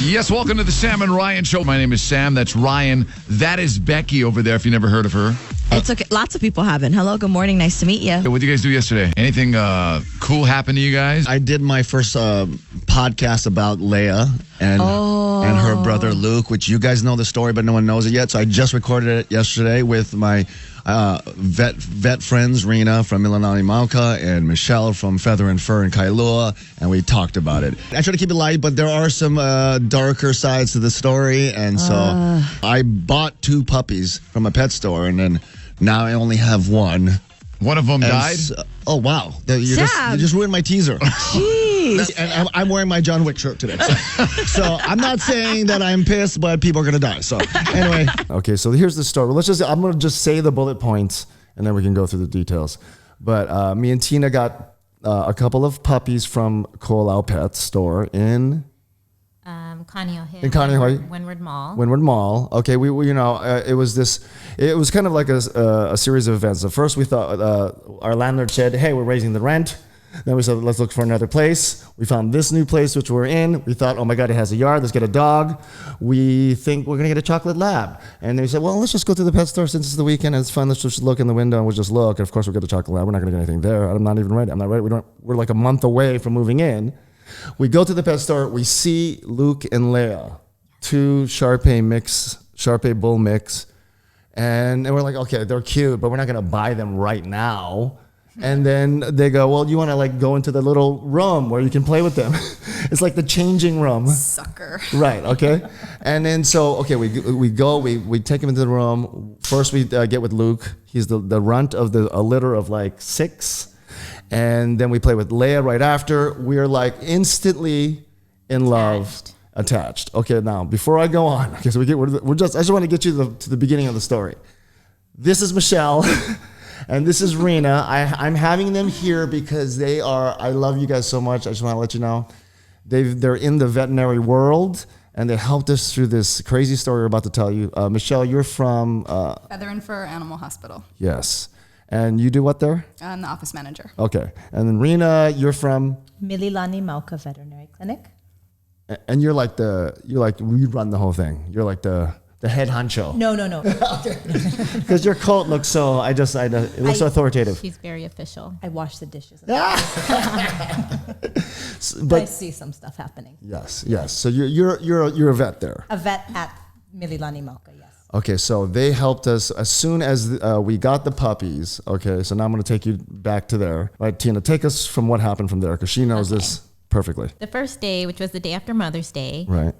Yes, welcome to the Sam and Ryan Show. My name is Sam. That's Ryan. That is Becky over there, if you never heard of her. It's okay. Lots of people haven't. Hello, good morning. Nice to meet you. What did you guys do yesterday? Anything cool happen to you guys? I did my first podcast about Leia and her brother Luke, which you guys know the story, but no one knows it yet. So I just recorded it yesterday with my vet friends, Rena from Mililani Mauka and Michelle from Feather and Fur in Kailua, and we talked about it. I try to keep it light, but there are some darker sides to the story, and so I bought 2 puppies from a pet store, and then now I only have one. One of them died? Oh, wow. You just ruined my teaser. Jeez. And I'm wearing my John Wick shirt today. So I'm not saying that I'm pissed, but people are going to die. So anyway. Okay, so here's the story. I'm going to just say the bullet points, and then we can go through the details. But me and Tina got a couple of puppies from Koolau Pet store in Kaneohe, Windward Mall. Windward Mall. Okay, we it was kind of like a series of events. So first we thought our landlord said, "Hey, we're raising the rent." Then we said, "Let's look for another place." We found this new place which we're in. We thought, "Oh my God, it has a yard. Let's get a dog." We think we're gonna get a chocolate lab. And they said, "Well, let's just go to the pet store since it's the weekend and it's fun. Let's just look in the window and we'll just look." And of course, we'll get a chocolate lab. We're not gonna get anything there. I'm not even ready. I'm not ready. We're like a month away from moving in. We go to the pet store. We see Luke and Leia, 2 Sharpei bull mix, and we're like, okay, they're cute, but we're not gonna buy them right now. And then they go, "Well, you want to like go into the little room where you can play with them?" It's like the changing room. Sucker. Right. Okay. And then we take him into the room. First, we get with Luke. He's the runt of a litter of like 6. And then we play with Leia right after. We're like instantly in love, attached. Okay, now before I go on, okay, so I just want to get you to the beginning of the story. This is Michelle, and this is Rena. I'm having them here because I love you guys so much. I just want to let you know, they're in the veterinary world, and they helped us through this crazy story we're about to tell you. Michelle, you're from Feather and Fur Animal Hospital. Yes. And you do what there? I'm the office manager. Okay. And then Rena, you're from? Mililani Mauka Veterinary Clinic. And you run the whole thing. You're like the head honcho. No. Because your coat looks so, it looks so authoritative. She's very official. I wash the dishes. But I see some stuff happening. Yes. So you're a vet there. A vet at Mililani Mauka, yes. Okay, so they helped us as soon as we got the puppies. Okay, so now I'm going to take you back to there. Right, Tina, take us from what happened from there because she knows this perfectly. The first day, which was the day after Mother's Day, right?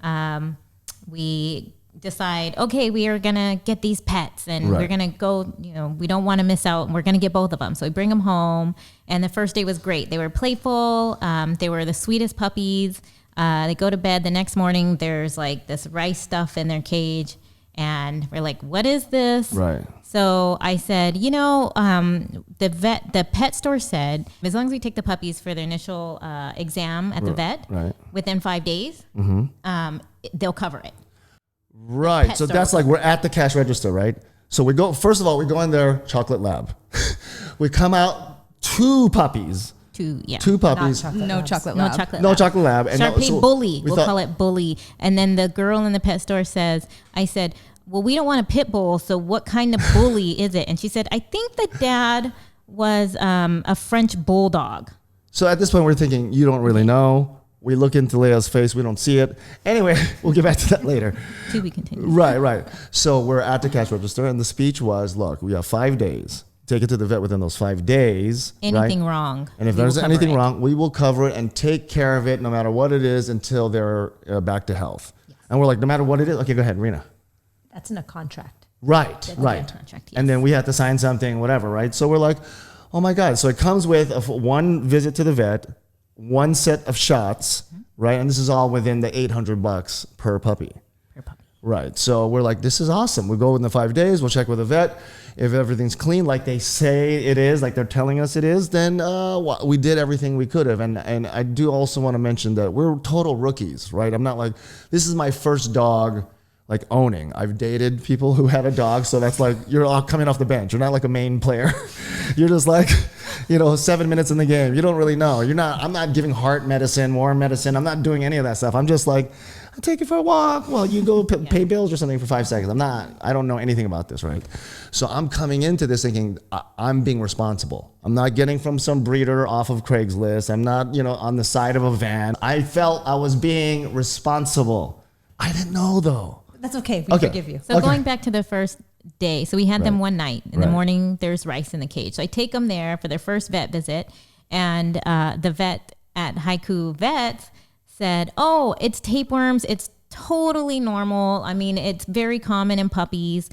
We decide, okay, we are going to get these pets and we're going to go, we don't want to miss out. And we're going to get both of them. So we bring them home. And the first day was great. They were playful. They were the sweetest puppies. They go to bed. The next morning, there's like this rice stuff in their cage. And we're like, what is this? Right. So I said, the pet store said, as long as we take the puppies for their initial exam at the vet within 5 days, they'll cover it. Right. So that's like we're at the cash register, right? So we go, first of all, we go in there, chocolate lab. We come out 2 puppies. 2 puppies. No chocolate lab. No chocolate lab. And Sharpei bully. We'll call it bully. And then the girl in the pet store I said, well, we don't want a pit bull, so what kind of bully is it? And she said, I think the dad was a French bulldog. So at this point, we're thinking, you don't really know. We look into Leia's face. We don't see it. Anyway, we'll get back to that later. To be continued. Right. So we're at the cash register, and the speech was, look, we have 5 days. Take it to the vet within those 5 days. Anything wrong. And if there's anything wrong, we will cover it and take care of it no matter what it is until they're back to health. Yes. And we're like, no matter what it is. Okay, go ahead, Rena. That's in a contract. That's right. A contract, yes. And then we have to sign something, whatever, right? So we're like, oh my God. So it comes with one visit to the vet, 1 set of shots, right? And this is all within the $800 per puppy. Right. So we're like, this is awesome. We go in the 5 days. We'll check with the vet. If everything's clean, like they say it is, like they're telling us it is, then we did everything we could have. And I do also want to mention that we're total rookies, right? I'm not like, this is my first dog like owning. I've dated people who had a dog, so that's like, you're all coming off the bench. You're not like a main player. You're just like, 7 minutes in the game. You don't really know. I'm not giving heart medicine, warm medicine. I'm not doing any of that stuff. I'm just like, I take it for a walk. Well, you go pay bills or something for 5 seconds. I don't know anything about this, right? So I'm coming into this thinking I'm being responsible. I'm not getting from some breeder off of Craigslist. I'm not, on the side of a van. I felt I was being responsible. I didn't know though. That's okay. We forgive you. So going back to the first day, so we had them one night. In the morning, there's rice in the cage. So I take them there for their first vet visit, and the vet at Haiku Vets said, "Oh, it's tapeworms. It's totally normal. I mean, it's very common in puppies.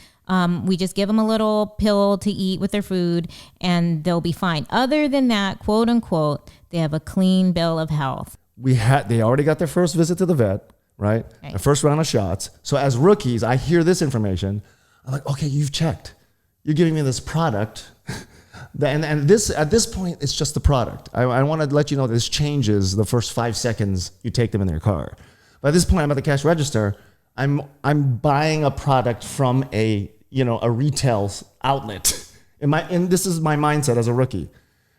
We just give them a little pill to eat with their food, and they'll be fine. Other than that, quote unquote, they have a clean bill of health." They already got their first visit to the vet, right? The first round of shots. So as rookies, I hear this information. I'm like, okay, you've checked. You're giving me this product. And this at this point, it's just the product. I want to let you know this changes the first 5 seconds you take them in their car. But at this point, I'm at the cash register. I'm buying a product from a retail outlet. And this is my mindset as a rookie.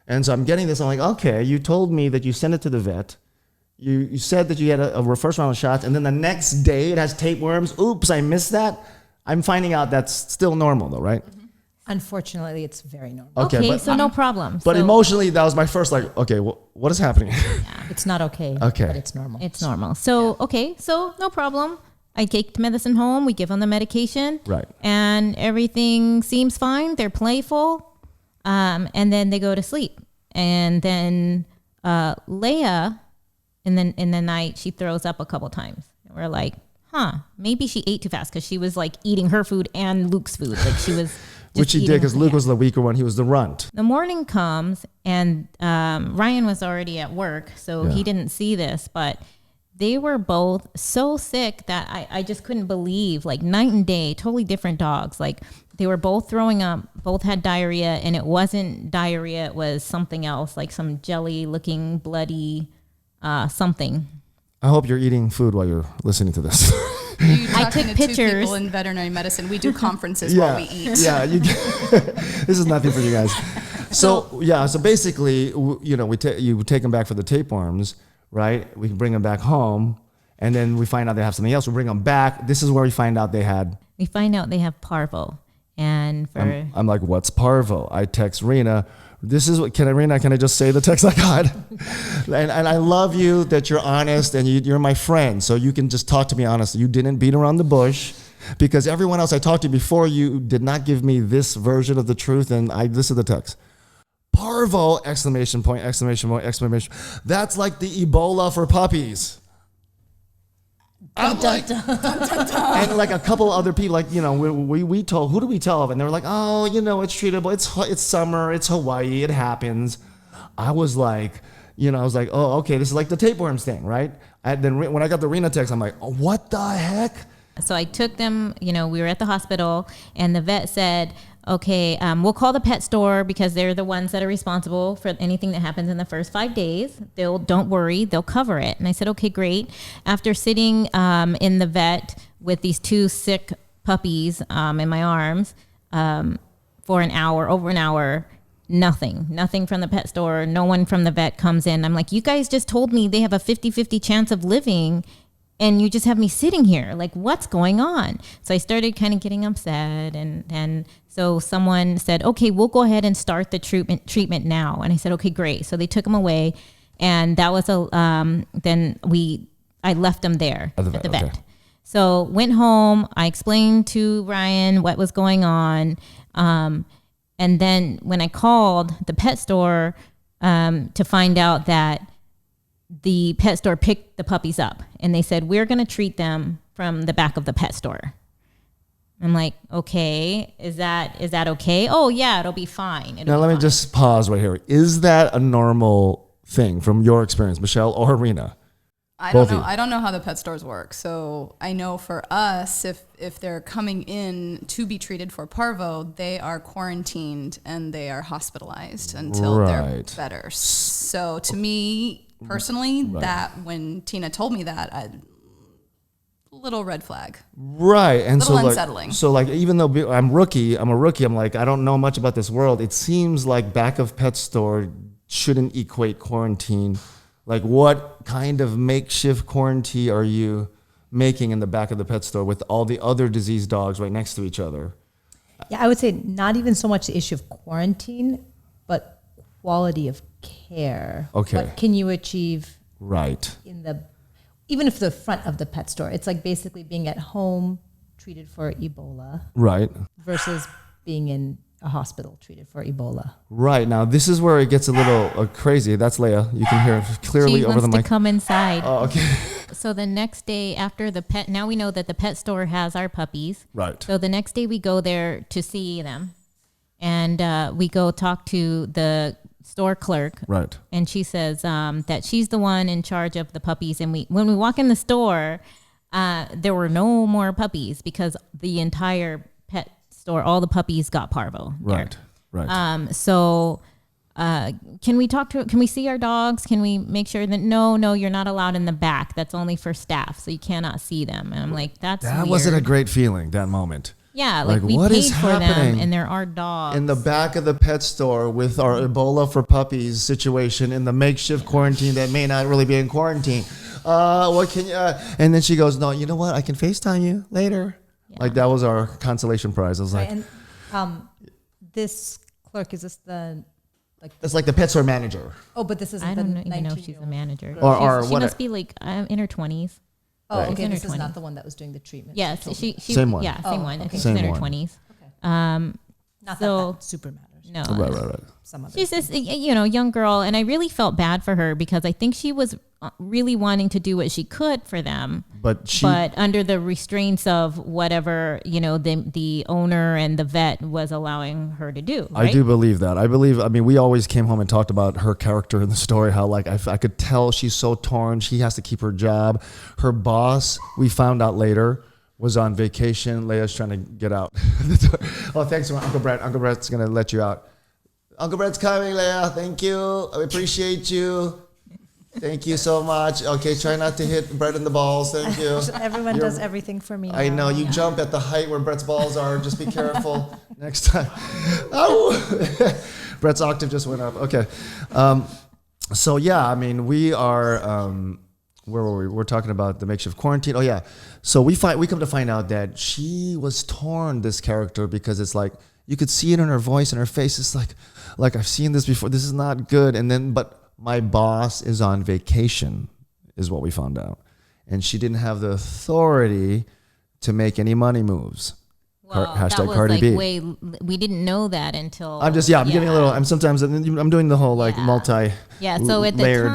And so I'm getting this. I'm like, okay, you told me that you sent it to the vet. You said that you had a first round of shots, and then the next day it has tapeworms. Oops, I missed that. I'm finding out that's still normal though, right? Unfortunately, it's very normal. Okay, so no problem. But So emotionally, that was my first okay, what is happening? It's not okay. Okay. But it's normal. it's normal. So, so no problem. I take the medicine home. We give them the medication. Right. And everything seems fine. They're playful. And then they go to sleep. And then Leia, in the night, she throws up a couple times. And we're like, maybe she ate too fast because she was like eating her food and Luke's food. Like she was Which he did because Luke was the weaker one. He was the runt. The morning comes and Ryan was already at work, so he didn't see this, but they were both so sick that I just couldn't believe, like night and day, totally different dogs. Like they were both throwing up, both had diarrhea, and it wasn't diarrhea, it was something else, like some jelly looking bloody something. I hope you're eating food while you're listening to this. I took Two pictures. people in veterinary medicine. We do conferences while we eat. Yeah, this is nothing for you guys. So basically, you take them back for the tapeworms, right? We can bring them back home, and then we find out they have something else. We bring them back. This is where we find out they have Parvo, and for I'm like, what's Parvo? I text Rena. This is what, can I just say the text I got? and I love you that you're honest and you're my friend. So you can just talk to me honestly. You didn't beat around the bush because everyone else I talked to before you did not give me this version of the truth. And this is the text. Parvo, exclamation point, exclamation point, exclamation. That's like the Ebola for puppies. I'm like, and like a couple other people, like, we told, who do we tell? And they were like, oh, it's treatable. It's summer. It's Hawaii. It happens. I was like, oh, okay, this is like the tapeworms thing, right? And then when I got the Rena text, I'm like, oh, what the heck? So I took them, we were at the hospital, and the vet said, okay, we'll call the pet store because they're the ones that are responsible for anything that happens in the first 5 days. Don't worry, they'll cover it. And I said, okay, great. After sitting in the vet with these 2 sick puppies in my arms for over an hour, nothing from the pet store. No one from the vet comes in. I'm like, you guys just told me they have a 50-50 chance of living, and you just have me sitting here. Like, what's going on? So I started kind of getting upset, and so someone said, okay, we'll go ahead and start the treatment now. And I said, okay, great. So they took them away, and that was I left them there at the vet. Okay. So went home. I explained to Ryan what was going on, and then when I called the pet store to find out that the pet store picked the puppies up, and they said, we're going to treat them from the back of the pet store. I'm like, okay, is that okay? Oh yeah, it'll be fine. Now let me just pause right here. Is that a normal thing from your experience, Michelle or Rena? I don't know. I don't know how the pet stores work. So I know for us, if they're coming in to be treated for Parvo, they are quarantined and they are hospitalized until they're better. So to me personally, that when Tina told me that, little red flag. Right. And little unsettling. So even though I'm a rookie, I'm like, I don't know much about this world. It seems like back of pet store shouldn't equate quarantine. Like, what kind of makeshift quarantine are you making in the back of the pet store with all the other diseased dogs right next to each other? Yeah, I would say not even so much the issue of quarantine, but quality of care. Okay. What can you achieve Right. even if the front of the pet store? It's like basically being at home treated for Ebola Right. versus being in a hospital treated for Ebola. Right. Now, this is where it gets a little crazy. That's Leia. You can hear it clearly She over the wants to mic. come inside. Oh, okay. So the next day after the pet, now we know that the pet store has our puppies. Right. So the next day we go there to see them, and we go talk to the store clerk. Right. And she says that she's the one in charge of the puppies. And when we walk in the store, there were no more puppies because the entire pet store, all the puppies got Parvo. Right. There. Right. So can we see our dogs? Can we make sure that no, you're not allowed in the back. That's only for staff. So you cannot see them. And I'm like, that That wasn't a great feeling, that moment. Yeah, like we what paid is for them, happening and there are dogs in the back of the pet store with our Ebola for puppies situation in the makeshift quarantine that may not really be in quarantine. What can you? And then she goes, "No, you know what? I can FaceTime you later." Yeah. Like that was our consolation prize. I was like, And this clerk, is this the "It's like the pet store manager." Oh, but this isn't I the don't even know if she's a 19-year-old. manager. Or she what? must be like in her 20s. Oh, Right. okay. In her This is 20s. not the one that was doing the treatment. Yes, she Same one. Yeah, same one. I okay. think Same she's in her one. 20s. Not So- that super matters. No, Right. Some other. she's this young girl, and I really felt bad for her because I think she was really wanting to do what she could for them, But under the restraints of whatever the owner and the vet was allowing her to do. Right? I do believe that. I mean, we always came home and talked about her character in the story, how like I could tell she's so torn. She has to keep her job. Her boss, we found out later, was on vacation. Leia's trying to get out. Oh, thanks, Uncle Brett. Uncle Brett's going to let you out. Uncle Brett's coming, Leia. Thank you. I appreciate you. Thank you so much. Okay, try not to hit Brett in the balls. Thank you. Everyone does everything for me. I know you jump at the height where Brett's balls are. Just be careful next time. Oh, Brett's octave just went up. Okay, so yeah, I mean we are. Where were we? We're talking about the makeshift quarantine. Oh yeah, so we come to find out that she was torn. This character because it's like you could see it in her voice and her face. It's like I've seen this before. This is not good. And then but. My boss is on vacation, is what we found out. And she didn't have the authority to make any money moves. Well, Hashtag that was Cardi B. we didn't know that until I'm getting a little, I'm doing the whole like multi. Yeah, so at layered.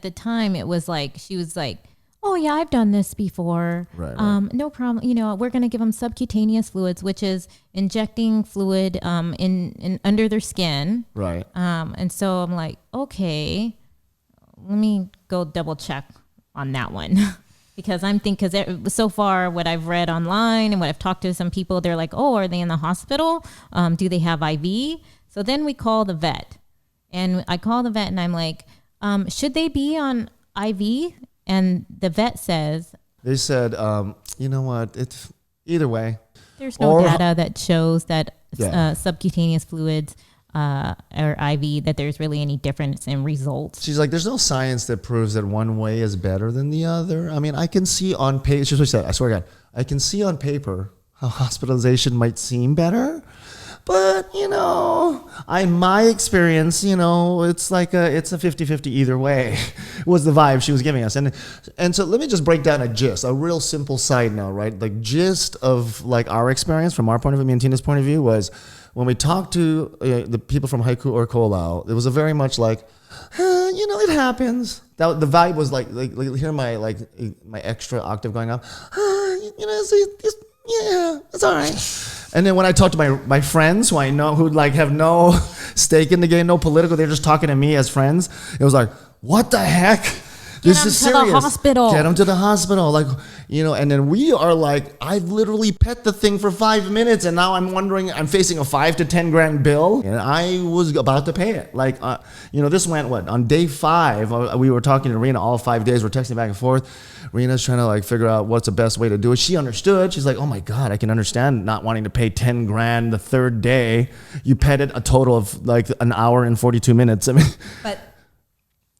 the time it was like she was like, "Oh yeah, I've done this before. Right. No problem. We're gonna give them subcutaneous fluids, which is injecting fluid in under their skin. Right. And so I'm like, okay, let me go double check on that one." Because so far what I've read online and what I've talked to some people, they're like, "Oh, are they in the hospital? Do they have IV?" So then we call the vet, and I call the vet and I'm like, "Should they be on IV?" And the vet says, They said, you know what? It's either way. there's no data that shows that Yeah. subcutaneous fluids or IV, that there's really any difference in results. She's like, there's no science that proves that one way is better than the other. I mean, I can see on paper, she's what she said, I swear to God, I can see on paper how hospitalization might seem better. But, in my experience, it's like it's a 50-50 either way was the vibe she was giving us. And so let me just break down a real simple side note, right? Like gist of like our experience from our point of view, me and Tina's point of view was when we talked to the people from Haiku or Koolau, it was a very much like, it happens. That the vibe was like hear my extra octave going up. Yeah, it's all right. And then when I talk to my friends who I know who like have no stake in the game, no political, they're just talking to me as friends. It was like, what the heck? This is serious. Get them to the hospital. Get them to the hospital. Like, and then we are like, I've literally pet the thing for 5 minutes and now I'm wondering, I'm facing a 5 to 10 grand bill and I was about to pay it. Like, this went on day 5, we were talking to Rena all 5 days. We're texting back and forth. Rena's trying to like figure out what's the best way to do it. She understood. She's like, oh my God, I can understand not wanting to pay 10 grand the third day. You petted a total of like an hour and 42 minutes. I mean, But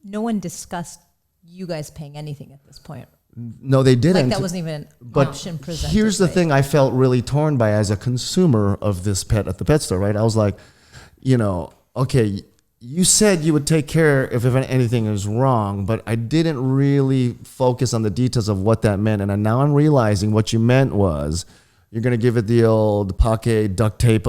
no one discussed you guys paying anything at this point. No, they didn't. Like that wasn't even an option presented. Here's the right? thing I felt really torn by as a consumer of this pet at the pet store, right? I was like, okay, you said you would take care if anything is wrong, but I didn't really focus on the details of what that meant. And now I'm realizing what you meant was you're going to give it the old Pocket duct tape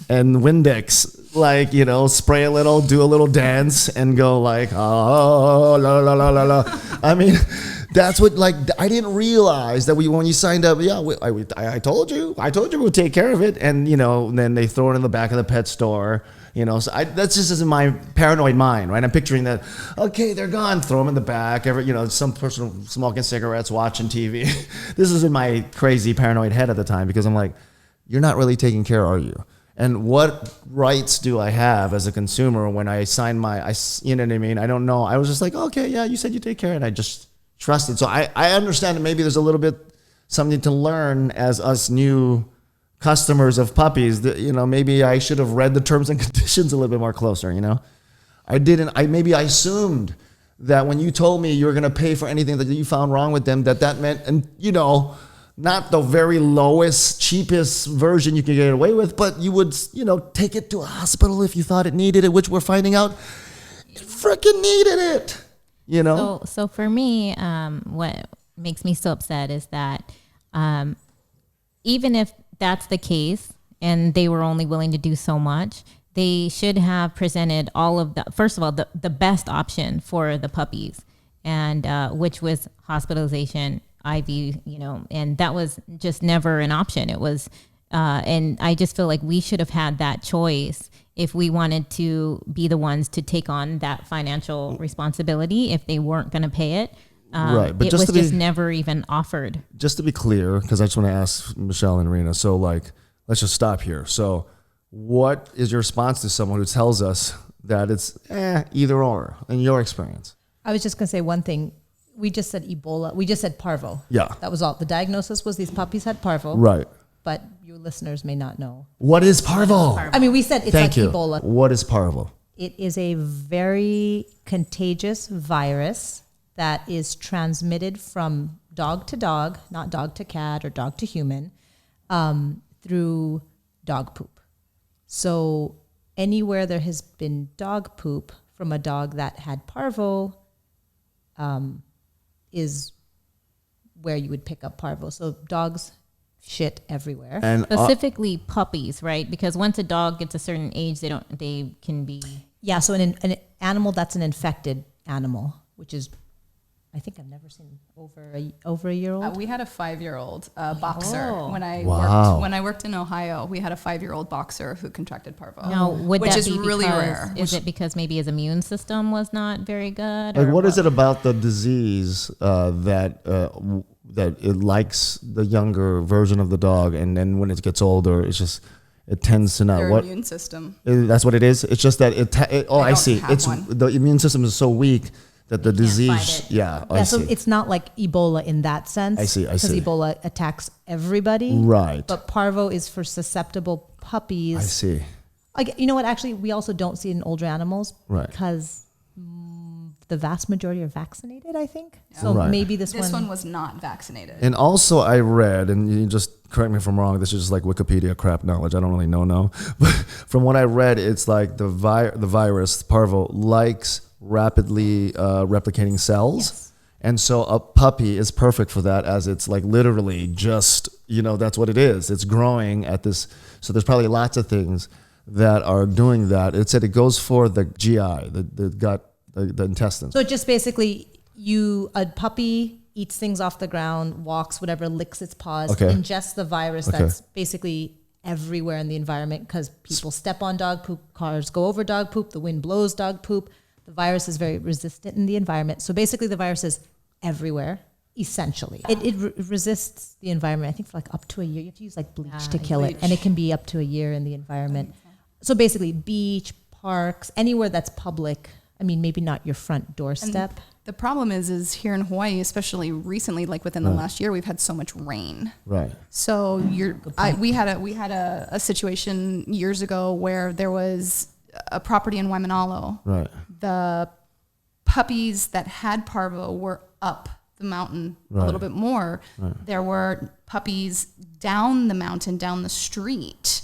and Windex, like, spray a little, do a little dance and go like, oh, la, la, la, la, la. I mean, that's what, like, I didn't realize that when you signed up, I told you we would take care of it. And, then they throw it in the back of the pet store. So that's just in my paranoid mind, right? I'm picturing that, okay, they're gone, throw them in the back, some person smoking cigarettes, watching TV. This is in my crazy paranoid head at the time because I'm like, you're not really taking care, are you? And what rights do I have as a consumer when I sign you know what I mean? I don't know. I was just like, okay, yeah, you said you take care, and I just trusted. So I understand that maybe there's a little bit something to learn as us new customers of puppies, that, maybe I should have read the terms and conditions a little bit more closer, I didn't. I assumed that when you told me you were going to pay for anything that you found wrong with them, that meant, and not the very lowest, cheapest version you could get away with, but you would, take it to a hospital if you thought it needed it, which we're finding out it freaking needed it, So for me, what makes me so upset is that even if that's the case and they were only willing to do so much, they should have presented all of first of all, the best option for the puppies, and which was hospitalization, IV, and that was just never an option. It was, and I just feel like we should have had that choice if we wanted to be the ones to take on that financial responsibility if they weren't going to pay it. Right, but it was just never even offered. Just to be clear, because I just want to ask Michelle and Rena, so let's just stop here. So what is your response to someone who tells us that it's either or in your experience? I was just going to say one thing. We just said Ebola. We just said Parvo. Yeah. That was all. The diagnosis was these puppies had Parvo. Right. But your listeners may not know. What is Parvo? I mean, we said it's Thank like you. Ebola. What is Parvo? It is a very contagious virus that is transmitted from dog to dog, not dog to cat or dog to human, through dog poop. So anywhere there has been dog poop from a dog that had Parvo is where you would pick up Parvo. So dogs shit everywhere. And Specifically puppies, right? Because once a dog gets a certain age, they can be... Yeah, so an animal that's an infected animal, which is, I think I've never seen over a year old. We had a 5-year-old boxer when I worked in Ohio. We had a 5-year-old boxer who contracted Parvo. Now, which that is be really because, rare. Is it because maybe his immune system was not very good? like, or what is it about the disease that it likes the younger version of the dog, and then when it gets older, it tends to not. Their What immune system. That's what it is. It's just that I see. have It's one. the immune system is so weak that the fight disease. it. Yeah, Yeah, so it's not like Ebola in that sense. I see. Because Ebola attacks everybody. Right. But Parvo is for susceptible puppies. I see. Like, you know what? Actually, we also don't see it in older animals. Right. Because the vast majority are vaccinated, I think. So Right. maybe This one was not vaccinated. And also, I read, and you just correct me if I'm wrong. This is just like Wikipedia crap knowledge. I don't really know. But from what I read, it's like the virus Parvo likes rapidly replicating cells. Yes. And so a puppy is perfect for that, as it's like literally just, that's what it is. It's growing at this. So there's probably lots of things that are doing that. It said it goes for the GI, the gut, the intestines. So it just basically, a puppy eats things off the ground, walks, whatever, licks its paws, Okay. ingests the virus Okay. that's basically everywhere in the environment because people step on dog poop, cars go over dog poop, the wind blows dog poop. The virus is very resistant in the environment. So basically the virus is everywhere, essentially. It resists the environment, I think, for like up to a year. You have to use like bleach to kill it. And it can be up to a year in the environment. So basically beach, parks, anywhere that's public. I mean, maybe not your front doorstep. The problem is here in Hawaii, especially recently, like within the last year, we've had so much rain. Right. So we had a situation years ago where there was a property in Waimanalo. Right. The puppies that had Parvo were up the mountain a little bit more. There were puppies down the mountain, down the street.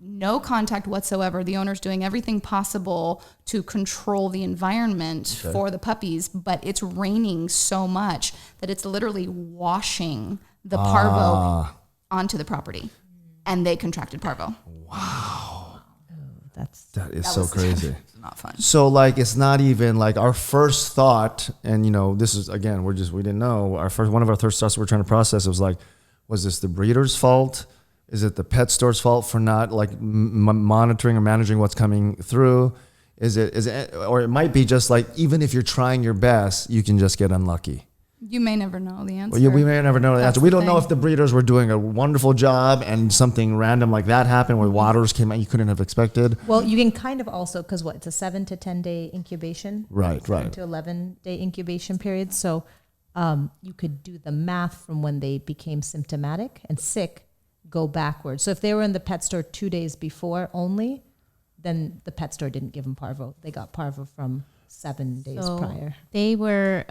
No contact whatsoever. The owner's doing everything possible to control the environment for the puppies, but it's raining so much that it's literally washing the parvo onto the property, and they contracted parvo. Wow. That is That so was crazy. Not fun. So like, it's not even like our first thought, and you know, this is again, we didn't know. One of our first thoughts we're trying to process, it was like, was this the breeder's fault? Is it the pet store's fault for not like monitoring or managing what's coming through? Is it, or it might be just like, even if you're trying your best, you can just get unlucky. You may never know the answer. Well, we may never know the answer. We don't know thing. if the breeders were doing a wonderful job and something random like that happened where waters came out you couldn't have expected. Well, you can kind of also, because it's a 7 to 10 day incubation. Right. 7 to 11 day incubation period. So you could do the math from when they became symptomatic and sick, go backwards. So if they were in the pet store 2 days before only, then the pet store didn't give them parvo. They got parvo from 7 days prior. They were,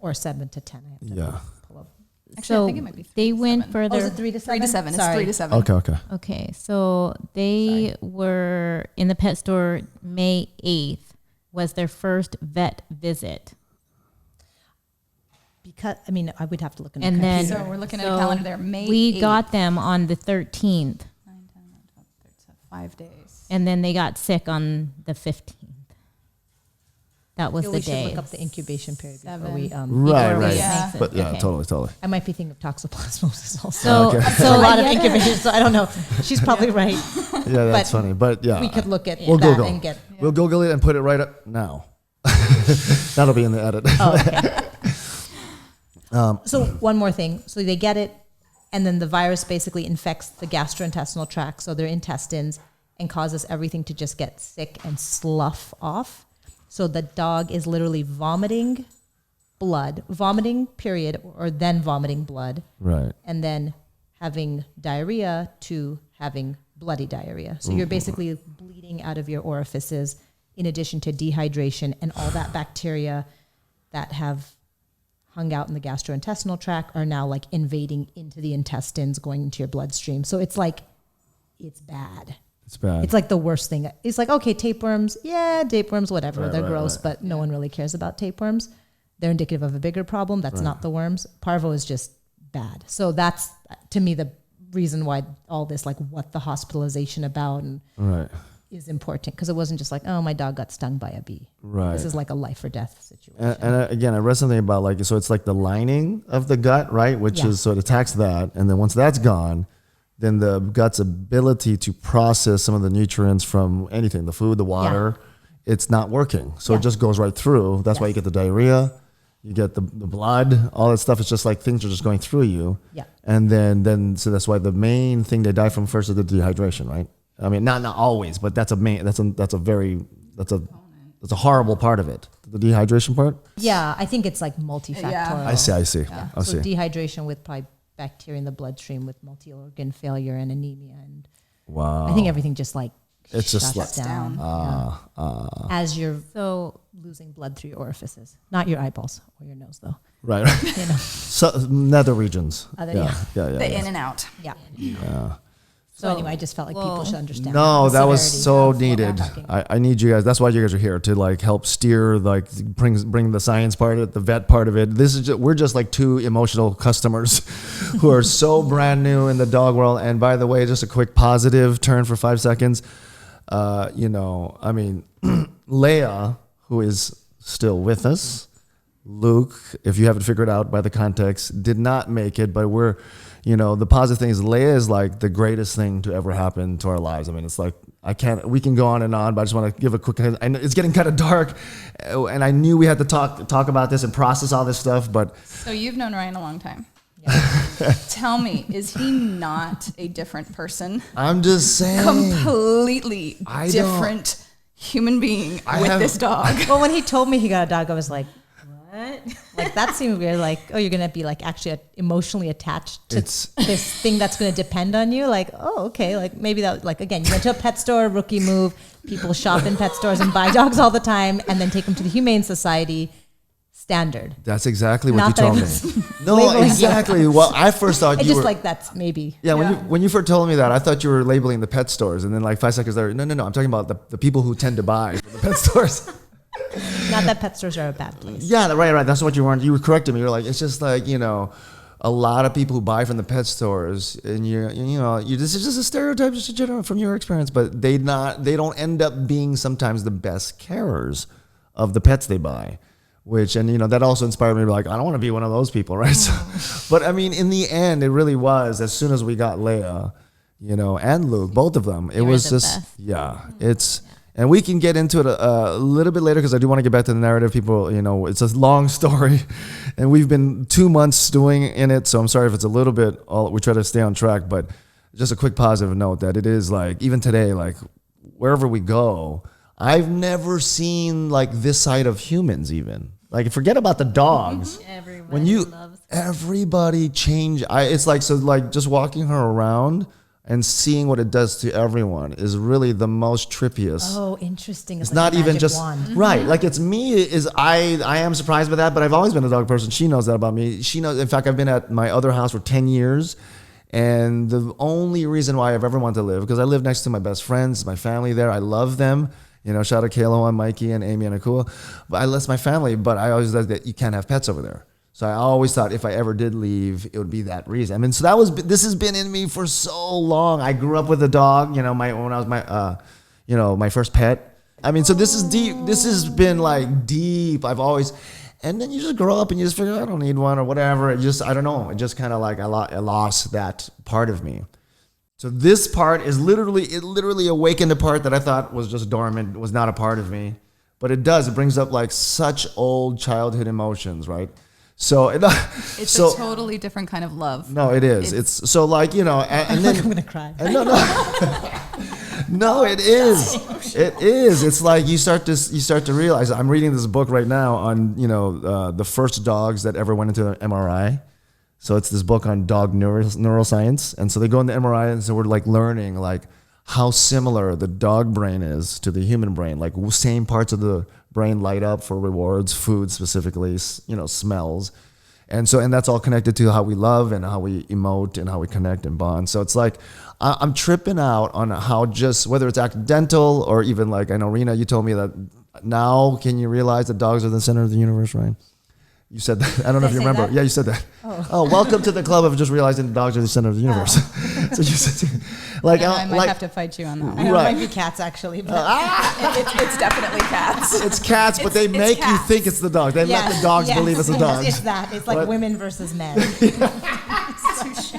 or 7 to 10. I have to pull up. Actually, I think it might be 3 they to went 7. further. Oh, is it 3 to 7? 3 to 7. Sorry. It's 3 to 7. Okay. Okay, so they were in the pet store May 8th was their first vet visit. Because, I mean, I would have to look in the And then, computer. So we're looking at a calendar there. May we 8th. got them on the 13th, 9, 10, 11, 12, 13, 5 days. and then they got sick on the 15th. That was Maybe the we should day. look up the incubation period before 7. we. Right. Yeah. But yeah, Okay. totally. I might be thinking of toxoplasmosis also. So, Okay. So a lot of incubation. So I don't know. She's probably right. Yeah, that's But funny. But yeah, We could look at We'll that Google. and get. We'll Google it and put it right up now. That'll be in the edit. So one more thing. So they get it, and then the virus basically infects the gastrointestinal tract, so their intestines, and causes everything to just get sick and slough off. So the dog is literally vomiting period, or then vomiting blood, Right. and then having diarrhea to having bloody diarrhea. So you're basically bleeding out of your orifices, in addition to dehydration and all that bacteria that have hung out in the gastrointestinal tract are now like invading into the intestines, going into your bloodstream. So it's like, it's bad. It's bad. It's like the worst thing. It's like, okay, tapeworms, whatever. They're gross, but no one really cares about tapeworms. They're indicative of a bigger problem. That's not the worms. Parvo is just bad. So that's, to me, the reason why all this, like what the hospitalization about and Right. is important. Because it wasn't just like, oh, my dog got stung by a bee. Right. This is like a life or death situation. And again, I read something about like, so it's like the lining of the gut, right? Which is, so it attacks that. And then once that's gone, then the gut's ability to process some of the nutrients from anything, the food, the water, it's not working. So it just goes right through. That's why you get the diarrhea, you get the blood, all that stuff. It's just like things are just going through you. Yeah. And then so that's why the main thing they die from first is the dehydration, right? I mean, not always, but that's a horrible part of it. The dehydration part. Yeah, I think it's like multifactorial. Yeah. I see. I see. So dehydration with probably bacteria in the bloodstream with multi-organ failure and anemia. And Wow. I think everything just like It's just shuts like- down. As you're losing blood through your orifices. Not your eyeballs or your nose, though. Right. You know. So nether regions. Other- yeah. The in and out. Yeah. So anyway, I just felt like people should understand. No, the that was severity so of what we're needed. talking. I need you guys. That's why you guys are here to like help steer, like bring the science part of it, the vet part of it. We're just like two emotional customers who are so brand new in the dog world. And by the way, just a quick positive turn for 5 seconds. I mean, Leia, who is still with us, Luke, if you haven't figured out by the context, did not make it, but the positive thing is Leia is like the greatest thing to ever happen to our lives. I mean, it's like, we can go on and on, but I just want to give a quick, and it's getting kind of dark, and I knew we had to talk about this and process all this stuff, but. So you've known Ryan a long time. Tell me, is he not a different person? I'm just saying. Completely different human being with this dog. Well, when he told me he got a dog, I was like, what? Like, that seemed weird. Like, oh, you're going to be like actually emotionally attached to this thing that's going to depend on you. Like, oh, okay. Like maybe that, like, again, you went to a pet store, rookie move. People shop in pet stores and buy dogs all the time and then take them to the Humane Society. standard. That's exactly what Not you that I told me. was No, labeling you. exactly. Well, I first thought I you just were like that's maybe. Yeah, when you first told me that, I thought you were labeling the pet stores, and then like 5 seconds later, no, I'm talking about the people who tend to buy from the pet stores. Not that pet stores are a bad place. Yeah, right. That's what you weren't. You were correcting me. You're like, it's just like, you know, a lot of people who buy from the pet stores, and this is just a stereotype, just general from your experience, but they don't end up being sometimes the best carers of the pets they buy. That also inspired me to be like, I don't want to be one of those people, right? So, but I mean, in the end, it really was, as soon as we got Leia, and Luke, both of them, it was just, best. And we can get into it a little bit later because I do want to get back to the narrative. People, it's a long story, and we've been 2 months doing in it, so I'm sorry if it's a little bit, we try to stay on track, but just a quick positive note that it is like, even today, like wherever we go, I've never seen like this side of humans even. Like, forget about the dogs. Everybody change. It's like, so like just walking her around and seeing what it does to everyone is really the most trippiest. Oh, interesting. It's not even just wand. right. Like it's me. I am surprised by that, but I've always been a dog person. She knows that about me. She knows. In fact, I've been at my other house for 10 years. And the only reason why I've ever wanted to live, because I live next to my best friends, my family there. I love them. Shout out Kayla and Mikey and Amy and Akua. But that's my family, but I always thought that you can't have pets over there. So I always thought if I ever did leave, it would be that reason. I mean, so this has been in me for so long. I grew up with a dog, when I was my first pet. I mean, so this is deep. This has been like deep. I've always, and then you just grow up and you just figure, I don't need one or whatever. I don't know. It just kind of like, I lost that part of me. So this part is literally awakened a part that I thought was just dormant, was not a part of me. But it brings up like such old childhood emotions, right? So it's a totally different kind of love. No, it is. It's so like, and then I'm gonna cry. No. No, it is. It is. It's like you start to realize. I'm reading this book right now on, the first dogs that ever went into an MRI. So it's this book on dog neuroscience. And so they go into MRI, and so we're like learning like how similar the dog brain is to the human brain. Like same parts of the brain light up for rewards, food specifically, smells. And that's all connected to how we love and how we emote and how we connect and bond. So it's like, I'm tripping out on how just, whether it's accidental or even like, I know Rena, you told me that now can you realize that dogs are the center of the universe, right? You said that. I don't know if you remember. That? Yeah, you said that. Oh, welcome to the club of just realizing the dogs are the center of the universe. So you said, like, I might have to fight you on that one. It might be cats actually, but it's definitely cats. It's cats, but they make you think it's the dog. They let the dogs believe it's the dogs. It's that. It's like women versus men. Touche.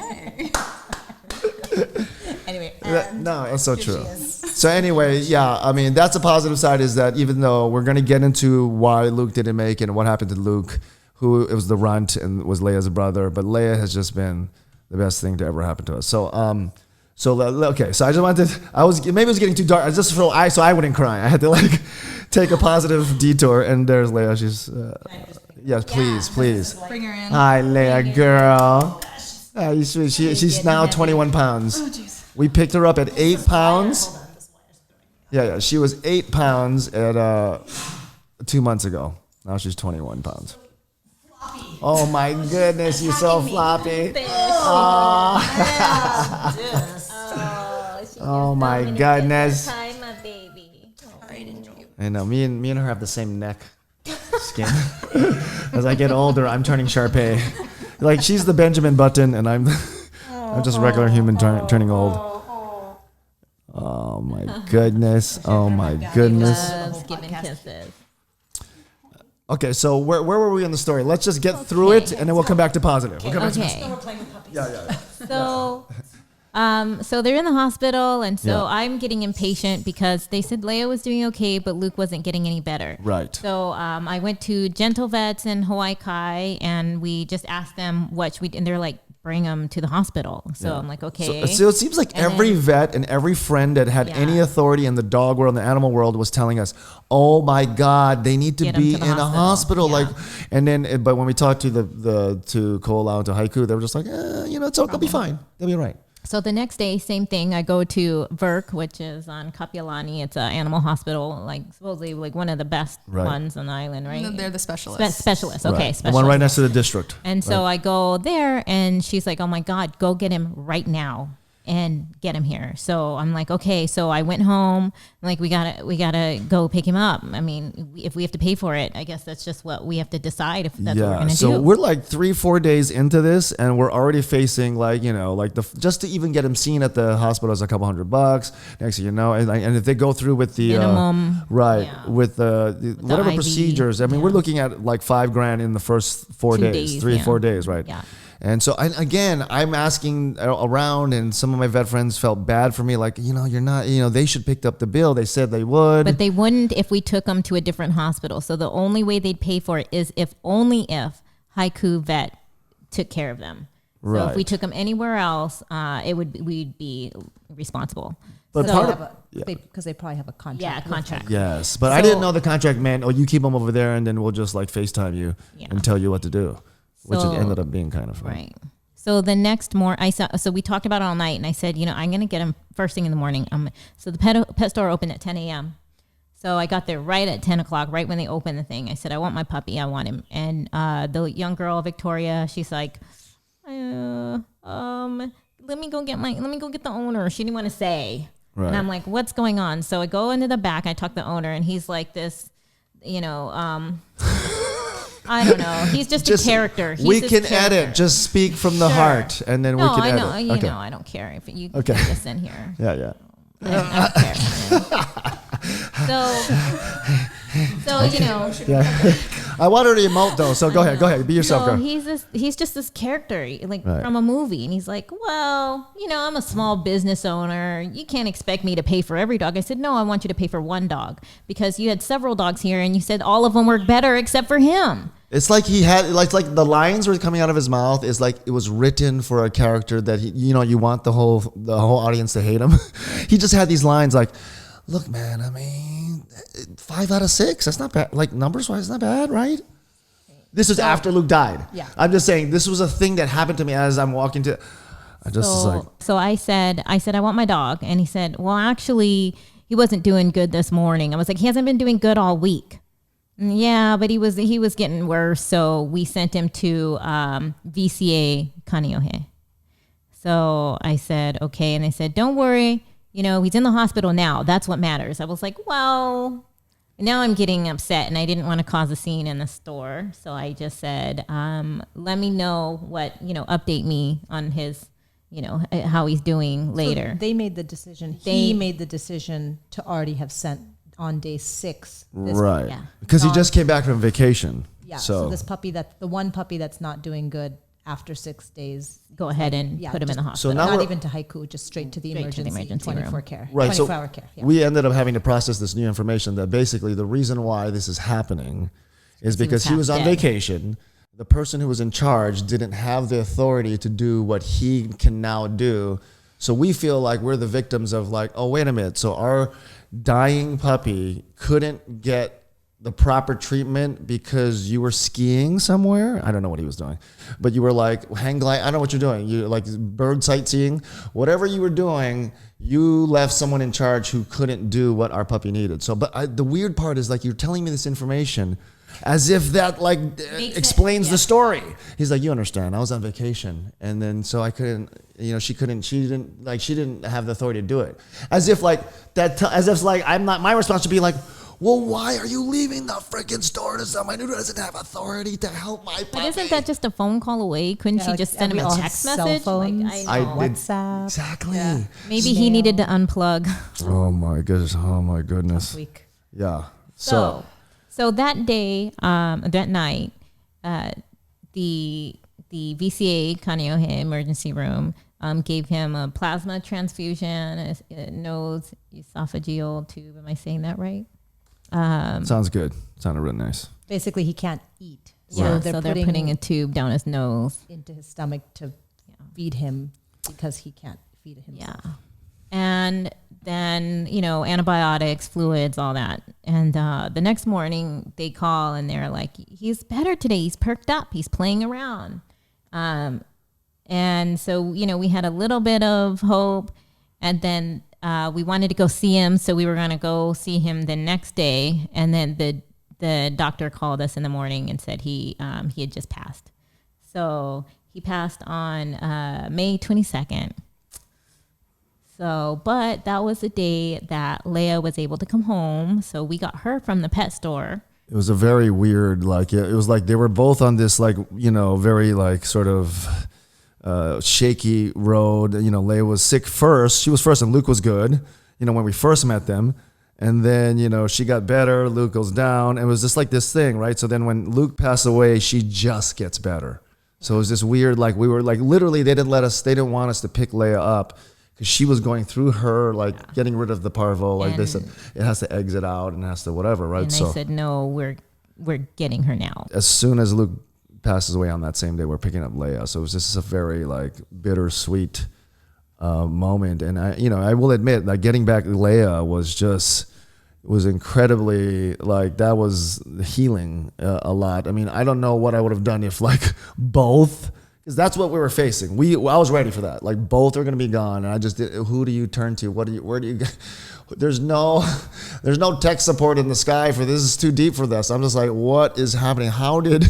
Anyway, no, that's so true. So anyway, yeah, I mean, that's a positive side, is that even though we're going to get into why Luke didn't make it and what happened to Luke, who it was the runt and was Leia's brother, but Leia has just been the best thing to ever happen to us. So okay, so I just wanted to, maybe it was getting too dark. So I wouldn't cry. I had to like take a positive detour, and there's Leia. She's yes, please. Bring her in. Hi, Leia girl. She's now 21 pounds. Oh, jeez. We picked her up at 8 pounds. Yeah, she was 8 pounds at 2 months ago. Now she's 21 pounds. Oh my goodness, you're so floppy. Oh my goodness. I know, me and her have the same neck skin. As I get older, I'm turning Sharpei. Like, she's the Benjamin Button, and I'm just a regular human turning old. Oh my goodness. Oh my goodness. Loves giving kisses. Okay, so where were we in the story? Let's just get through it, and then we'll come back to positive. We'll come back to we're playing with puppies. Yeah. So they're in the hospital, and so I'm getting impatient because they said Leia was doing okay, but Luke wasn't getting any better. Right. So I went to Gentle Vets in Hawaii Kai, and we just asked them and they're like, bring them to the hospital. So I'm like, okay. So it seems like every vet and every friend that had any authority in the dog world and the animal world was telling us, oh my God, they need to be in a hospital. Yeah. But when we talked to to Koolau, to Haiku, they were just like, they'll be fine. They'll be all right. So the next day, same thing. I go to Verk, which is on Kapiolani. It's an animal hospital, like supposedly like one of the best ones on the island, right? They're the specialists. Specialists, okay, The specialists. one right next to the district. And so I go there, and she's like, "Oh my God, go get him right now and get him here." So I'm like, okay. So I went home. I'm like, we gotta go pick him up. I mean, if we have to pay for it, I guess that's just what we have to decide if that's what we're gonna do. So we're like 3-4 days into this, and we're already facing like just to even get him seen at the hospital is a couple $100. Next thing you know, and if they go through with the Minimum, with the whatever IV, procedures, I mean, we're looking at like $5,000 in the first 4 days, 3-4 days, right? Yeah. And so, I'm asking around, and some of my vet friends felt bad for me. Like, you're not, they should pick up the bill. They said they would. But they wouldn't if we took them to a different hospital. So the only way they'd pay for it is if Haiku Vet took care of them. So if we took them anywhere else, we'd be responsible. But because they probably have a contract. Yeah, contract. Yes, but I didn't know the contract meant, you keep them over there, and then we'll just like FaceTime you and tell you what to do. Which it ended up being kind of fun. Right. So the next morning, so we talked about it all night, and I said, I'm going to get him first thing in the morning. So the pet store opened at 10 a.m. So I got there right at 10 o'clock, right when they opened the thing. I said, I want my puppy. I want him. And the young girl, Victoria, she's like, let me go get the owner. She didn't want to say. Right. And I'm like, what's going on? So I go into the back. I talk to the owner, and he's like this, I don't know. He's just a character. We can edit. Just speak from the heart, and then we can edit. No, I know. I don't care if you put this in here. Yeah. I don't care. Yeah. I want her to emote though, so go ahead. Be yourself, girl. He's just this character, from a movie, and he's like, well, I'm a small business owner. You can't expect me to pay for every dog. I said, no, I want you to pay for one dog because you had several dogs here, and you said all of them work better except for him. It's like he had like the lines were coming out of his mouth is like it was written for a character that you want the whole audience to hate him. He just had these lines like, look, man, I mean, 5 out of 6. That's not bad. Like numbers wise, it's not bad, right? This was after Luke died. Yeah. I'm just saying this was a thing that happened to me as I'm walking to. So I said, I want my dog, and he said, well, actually, he wasn't doing good this morning. I was like, he hasn't been doing good all week. Yeah, but he was getting worse. So we sent him to VCA Kaneohe. So I said, okay, and they said, don't worry. He's in the hospital now. That's what matters. I was like, well, now I'm getting upset, and I didn't want to cause a scene in the store. So I just said, let me know update me on his, how he's doing later. So they made the decision. He made the decision to already have sent on day 6. Right. Because he just came back from vacation. Yeah. So this puppy, the one puppy that's not doing good after 6 days, go ahead and put him in the hospital. So now not even to Haiku, just straight to the emergency 24 room. care. Right. 24-hour care. Yeah. We ended up having to process this new information that basically the reason why this is happening is because he was on vacation. The person who was in charge didn't have the authority to do what he can now do. So we feel like we're the victims of like, oh, wait a minute. So our dying puppy couldn't get the proper treatment because you were skiing somewhere. I don't know what he was doing, but you were like hang glide. I don't know what you're doing. You like bird sightseeing, whatever you were doing. You left someone in charge who couldn't do what our puppy needed. So, but the weird part is like you're telling me this information as if that like explains the story. He's like, you understand? I was on vacation, and then so I couldn't. She didn't have the authority to do it. As if like that. As if like I'm not. My response would be like, well, why are you leaving the freaking store to someone who doesn't have authority to help my puppy? But isn't that just a phone call away? Couldn't she just send him a text message? I know. WhatsApp. Exactly. Yeah. Maybe he needed to unplug. Oh my goodness. Week. Yeah. So that day, that night, the VCA Kaneohe emergency room gave him a plasma transfusion, a nose esophageal tube. Am I saying that right? Sounds good. Sounded really nice. Basically, he can't eat. So they're putting a tube down his nose into his stomach to feed him because he can't feed himself. Yeah. And then, antibiotics, fluids, all that. And the next morning they call and they're like, he's better today. He's perked up. He's playing around. And so, we had a little bit of hope, and then we wanted to go see him. So we were going to go see him the next day. And then the doctor called us in the morning and said he had just passed. So he passed on May 22nd. So, but that was the day that Leia was able to come home. So we got her from the pet store. It was a very weird, it was like they were both on this, very, sort of shaky road. Leia was sick first. She was first and Luke was good, when we first met them. And then, she got better. Luke goes down. It was just like this thing, right? So then when Luke passed away, she just gets better. So it was this weird, we were literally, they didn't want us to pick Leia up. She was going through her, getting rid of the parvo. They said it has to exit out and has to whatever, right? And they said, no, we're getting her now. As soon as Luke passes away on that same day, we're picking up Leia. So it was just a very bittersweet moment. And I will admit that getting back Leia was incredibly that was healing a lot. I mean, I don't know what I would have done if both. Because that's what we were facing. I was ready for that. Both are going to be gone, and I just did. Who do you turn to? Where do you? There's no tech support in the sky for this. Is too deep for this. I'm just what is happening? How did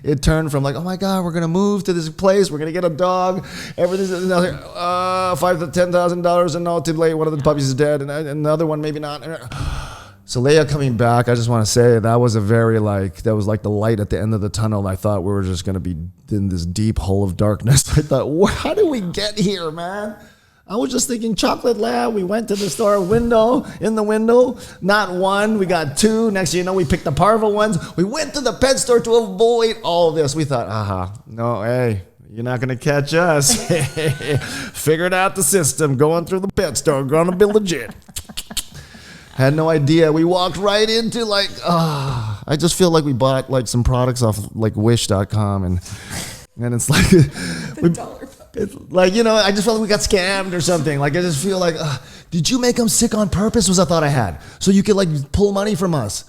it turn from oh my God, we're going to move to this place. We're going to get a dog. Everything's $5,000 to $10,000, and no, too late. One of the puppies is dead, and another one maybe not. So Leia coming back, I just want to say that was a very that was the light at the end of the tunnel. I thought we were just going to be in this deep hole of darkness. I thought, how did we get here, man? I was just thinking chocolate lab. We went to the store in the window, not one, we got two. Next thing you know, we picked the Parvo ones. We went to the pet store to avoid all this. We thought, no, hey, you're not going to catch us. Figured out the system, going through the pet store, going to be legit. Had no idea. We walked right into I just feel we bought some products off wish.com and it's I just felt we got scammed or something. I just feel did you make them sick on purpose? Was a thought I had. So you could pull money from us.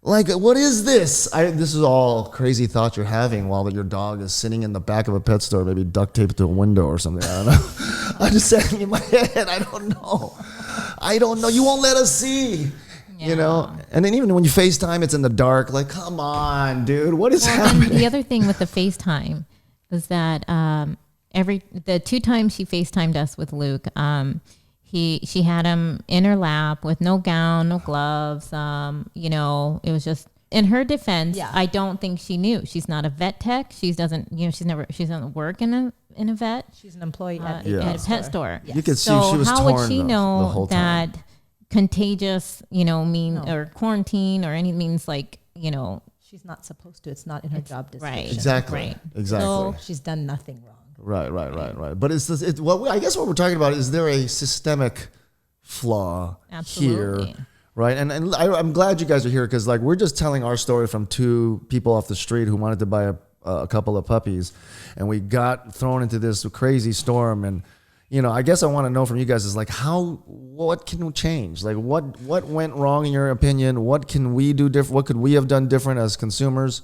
What is this? This is all crazy thoughts you're having while your dog is sitting in the back of a pet store, maybe duct taped to a window or something. I don't know. I'm just saying in my head, I don't know. You won't let us see. Yeah. And then even when you FaceTime, it's in the dark. Come on, dude, what is happening? The other thing with the FaceTime was that the 2 times she FaceTimed us with Luke, she had him in her lap with no gown, no gloves. It was just, in her defense, I don't think she knew. She's not a vet tech. She doesn't work in a vet. She's an employee at a pet store. You could see she was how torn would she the know whole time. that contagious, or quarantine or anything means she's not supposed to. It's not in her job description. Right. Exactly. Right. Exactly. So she's done nothing wrong. Right. But I guess what we're talking about is there a systemic flaw Absolutely. here, right? And I'm glad you guys are here because we're just telling our story from 2 people off the street who wanted to buy a couple of puppies, and we got thrown into this crazy storm. And I guess I want to know from you guys is what can change? What went wrong in your opinion? What can we do different? What could we have done different as consumers?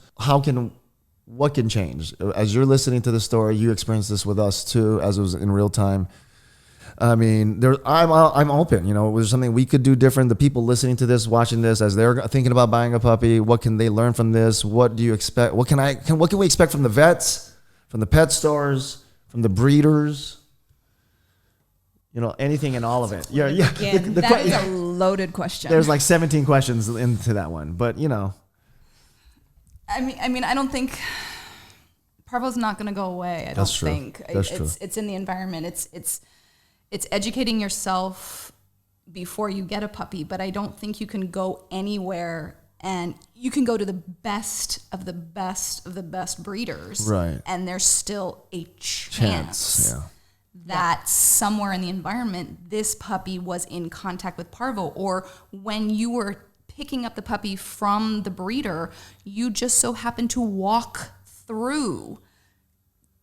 What can change? As you're listening to the story, you experienced this with us too, as it was in real time. I mean, I'm open. Was there something we could do different? The people listening to this, watching this, as they're thinking about buying a puppy, what can they learn from this? What do you expect? What can we expect from the vets, from the pet stores, from the breeders? Anything and all of it. Yeah. That is a loaded question. There's 17 questions into that one, but I mean, I don't think Parvo's not going to go away. I don't think. That's true. It's in the environment. It's educating yourself before you get a puppy, but I don't think you can go anywhere and you can go to the best of the best breeders, right? And there's still a chance that somewhere in the environment this puppy was in contact with Parvo, or when you were picking up the puppy from the breeder, you just so happen to walk through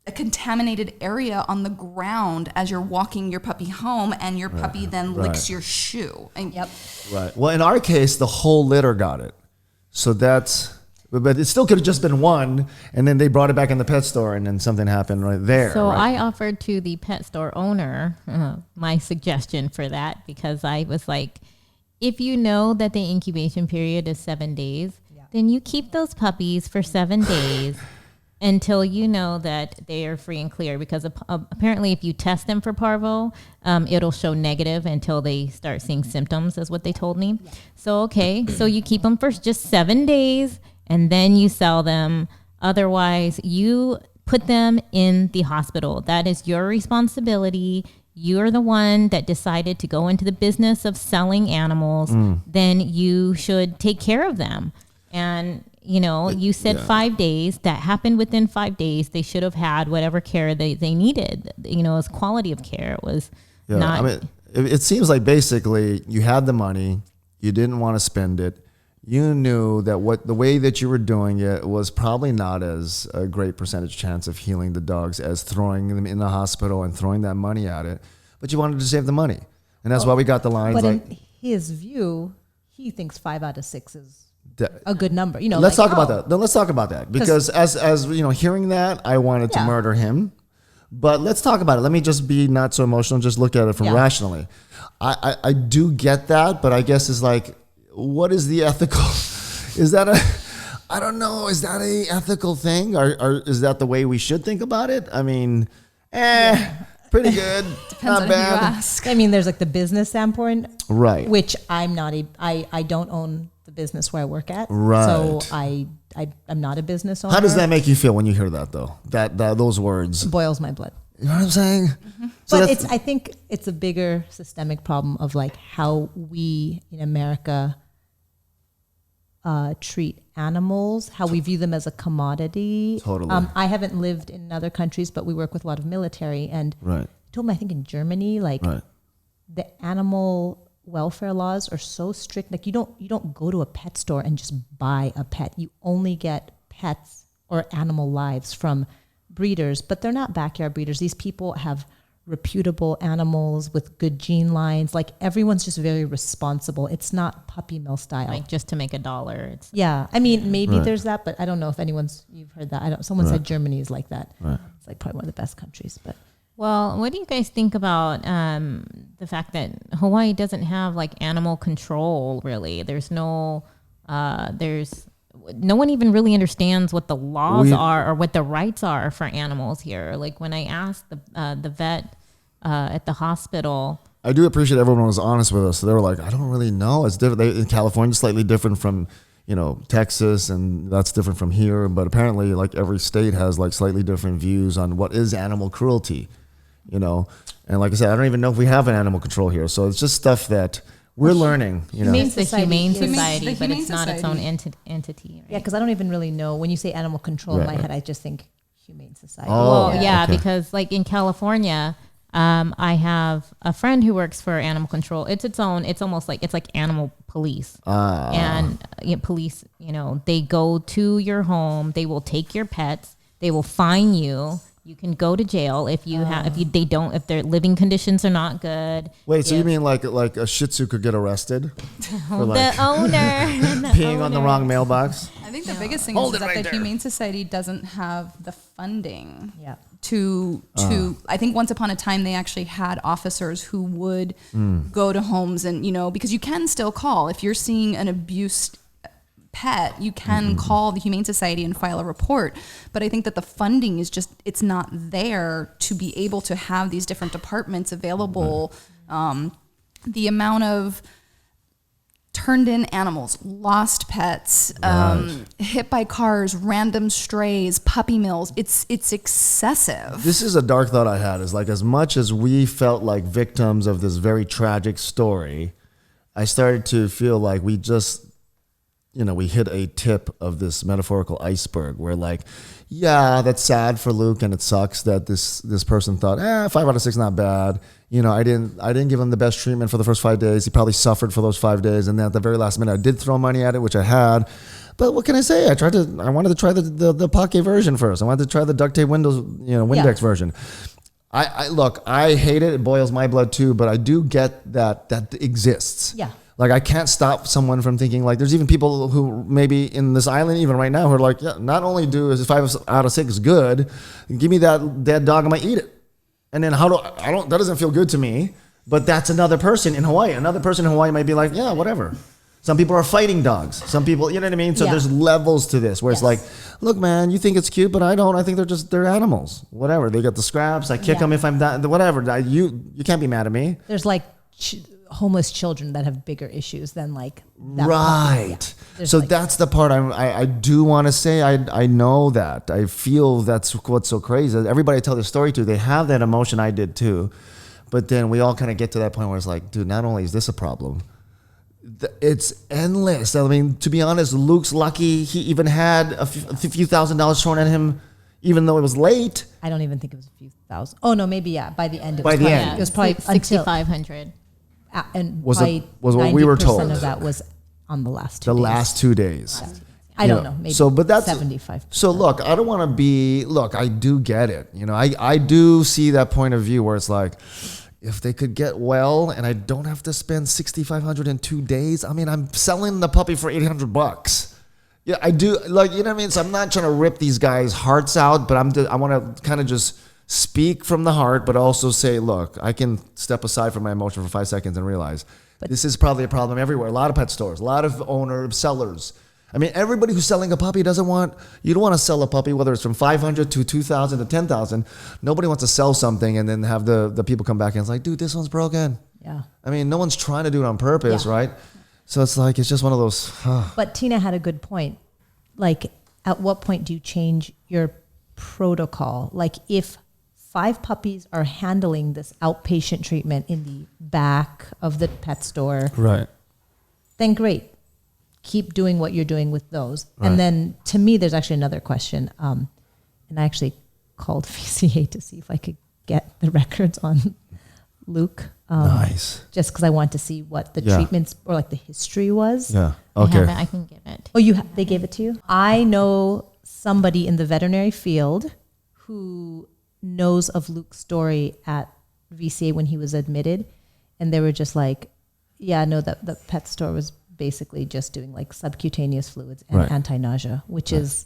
a contaminated area on the ground as you're walking your puppy home, and your puppy then licks your shoe. And Yep. Right. Well, in our case, the whole litter got it. So that's But it still could have just been one, and then they brought it back in the pet store, and then something happened right there. So right? I offered to the pet store owner my suggestion for that, because I was like, if you know that the incubation period is 7 days, then you keep those puppies for 7 days until you know that they are free and clear. Because apparently if you test them for parvo, it'll show negative until they start seeing symptoms, is what they told me. Yeah. So you keep them for just 7 days and then you sell them. Otherwise, you put them in the hospital. That is your responsibility. You're the one that decided to go into the business of selling animals. Then you should take care of them. And, you said 5 days. That happened within 5 days. They should have had whatever care they needed. As quality of care. It was not. I mean, it seems like basically you had the money. You didn't want to spend it. You knew that the way that you were doing it was probably not as a great percentage chance of healing the dogs as throwing them in the hospital and throwing that money at it. But you wanted to save the money. And that's why we got the lines but like... in his view, he thinks 5 out of 6 is a good number. Let's talk about that. No, let's talk about that, because as hearing that, I wanted to murder him. But let's talk about it. Let me just be not so emotional. Just look at it from rationally. I do get that, but I guess it's like, what is the ethical? Is that I don't know. Is that a ethical thing, or is that the way we should think about it? I mean, pretty good. Depends not on bad. who you ask. I mean, there's like the business standpoint, Right? which I'm not I don't own the business where I work at. Right. So I'm not a business owner. How does that make you feel when you hear that, though? That those words boils my blood. You know what I'm saying? So But I think it's a bigger systemic problem of like how we in America treat animals, how we view them as a commodity. Totally. I haven't lived in other countries, but we work with a lot of military, and Right. told me, I think in Germany, like Right. the animal welfare laws are so strict. Like you don't go to a pet store and just buy a pet. You only get pets or animal lives from breeders, but they're not backyard breeders. These people have reputable animals with good gene lines. Like everyone's just very responsible. It's not puppy mill style. like just to make $1. I mean, maybe Right. there's that, but I don't know if you've heard that. Someone said Germany is like that. Right. It's like probably one of the best countries, but. Well, what do you guys think about the fact that Hawaii doesn't have like animal control? Really, there's no one even really understands what the laws are or what the rights are for animals here. Like when I asked the vet at the hospital, I do appreciate everyone was honest with us. So they were like, I don't really know. It's different. In California, slightly different from Texas, and that's different from here. But apparently, like every state has like slightly different views on what is animal cruelty. And like I said, I don't even know if we have an animal control here. So it's just stuff that we're learning. It's the Humane Society. Society, The but Humane it's not its own Society. entity. Right? Yeah, because I don't even really know. When you say animal control in my head, I just think Humane Society. Oh. Well, yeah, okay. because like in California, I have a friend who works for animal control. It's its own. It's almost like it's like animal police. And police, they go to your home. They will take your pets. They will fine you. You can go to jail if if their living conditions are not good. Wait, so you mean like a Shih Tzu could get arrested for The owner peeing on the wrong mailbox? I think the biggest thing is that the Humane Society doesn't have the funding Yeah. to I think once upon a time they actually had officers who would go to homes and because you can still call if you're seeing an abused pet, you can call the Humane Society and file a report. But I think that the funding is it's not there to be able to have these different departments available. The amount of turned in animals, lost pets, hit by cars, random strays, puppy mills, it's excessive. This is a dark thought I had, is like as much as we felt like victims of this very tragic story, I started to feel like we just we hit a tip of this metaphorical iceberg where like, yeah, that's sad for Luke and it sucks that this person thought, 5 out of 6 not bad. I didn't give him the best treatment for the first 5 days. He probably suffered for those 5 days. And then at the very last minute, I did throw money at it, which I had. But what can I say? I wanted to try the Pocket version first. I wanted to try the duct tape Windows, Windex version. I hate it. It boils my blood too, but I do get that exists. Yeah. Like, I can't stop someone from thinking, like, there's even people who maybe in this island, even right now, who are like, yeah, not only is 5 out of 6 good, give me that dead dog, I might eat it. And then that doesn't feel good to me, but that's another person in Hawaii. Another person in Hawaii might be like, yeah, whatever. Some people are fighting dogs. Some people, you know what I mean? So there's levels to this where it's like, look, man, you think it's cute, but I don't. I think they're animals. Whatever. They got the scraps. I kick them if I'm not, whatever. You can't be mad at me. There's like homeless children that have bigger issues than like that. Right. So like, that's the part I do want to say. I know that. I feel that's what's so crazy. Everybody I tell the story to, they have that emotion. I did too. But then we all kind of get to that point where it's like, dude, not only is this a problem, it's endless. I mean, to be honest, Luke's lucky he even had a few $1,000s thrown at him, even though it was late. I don't even think it was a few thousand. Oh no, maybe by the end. It was probably $6,500. And was what we were told. Of that was on the last 2 days. The last 2 days. I don't know. Maybe but that's 75%. So look, I don't want to be. Look, I do get it. I do see that point of view where it's like, if they could get well and I don't have to spend $6,500 in 2 days. I mean, I'm selling the puppy for $800. Yeah, I do. Like, you know what I mean? So I'm not trying to rip these guys' hearts out, but I want to kind of just speak from the heart, but also say, look, I can step aside from my emotion for 5 seconds and realize this is probably a problem everywhere. A lot of pet stores, a lot of sellers. I mean, everybody who's selling a puppy you don't want to sell a puppy, whether it's from 500 to 2,000 to 10,000. Nobody wants to sell something and then have the people come back and it's like, dude, this one's broken. Yeah. I mean, no one's trying to do it on purpose, right? So it's like, it's just one of those. But Tina had a good point. Like, at what point do you change your protocol? Like, if 5 puppies are handling this outpatient treatment in the back of the pet store, right? Then great. Keep doing what you're doing with those. Right. And then to me, there's actually another question. And I actually called VCA to see if I could get the records on Luke. Nice. Just because I want to see what the treatments or like the history was. Yeah. Okay. I can give it. Oh, they gave it to you? I know somebody in the veterinary field who knows of Luke's story at VCA when he was admitted. And they were just like, yeah, no, that the pet store was basically just doing like subcutaneous fluids and anti-nausea, which is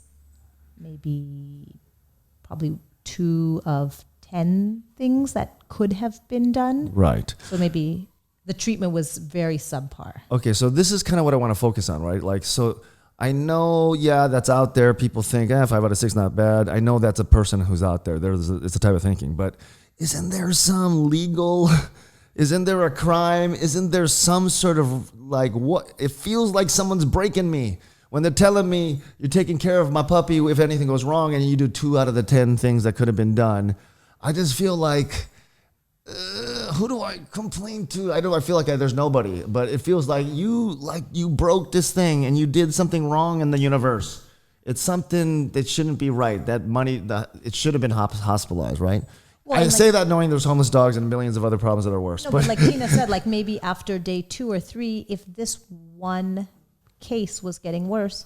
probably 2 of 10 things that could have been done. Right. So maybe the treatment was very subpar. Okay, so this is kind of what I want to focus on, right? Like, so I know, that's out there. People think, 5 out of 6 not bad. I know that's a person who's out there. It's a type of thinking. But isn't there some legal... Isn't there a crime? Isn't there some sort of like what? It feels like someone's breaking me when they're telling me you're taking care of my puppy if anything goes wrong and you do 2 out of the 10 things that could have been done. I just feel like, who do I complain to? I feel like there's nobody, but it feels like you broke this thing and you did something wrong in the universe. It's something that shouldn't be right. That money, it should have been hospitalized, right? Well, I say that knowing there's homeless dogs and millions of other problems that are worse. No, but like Tina said, like maybe after day 2 or 3, if this one case was getting worse,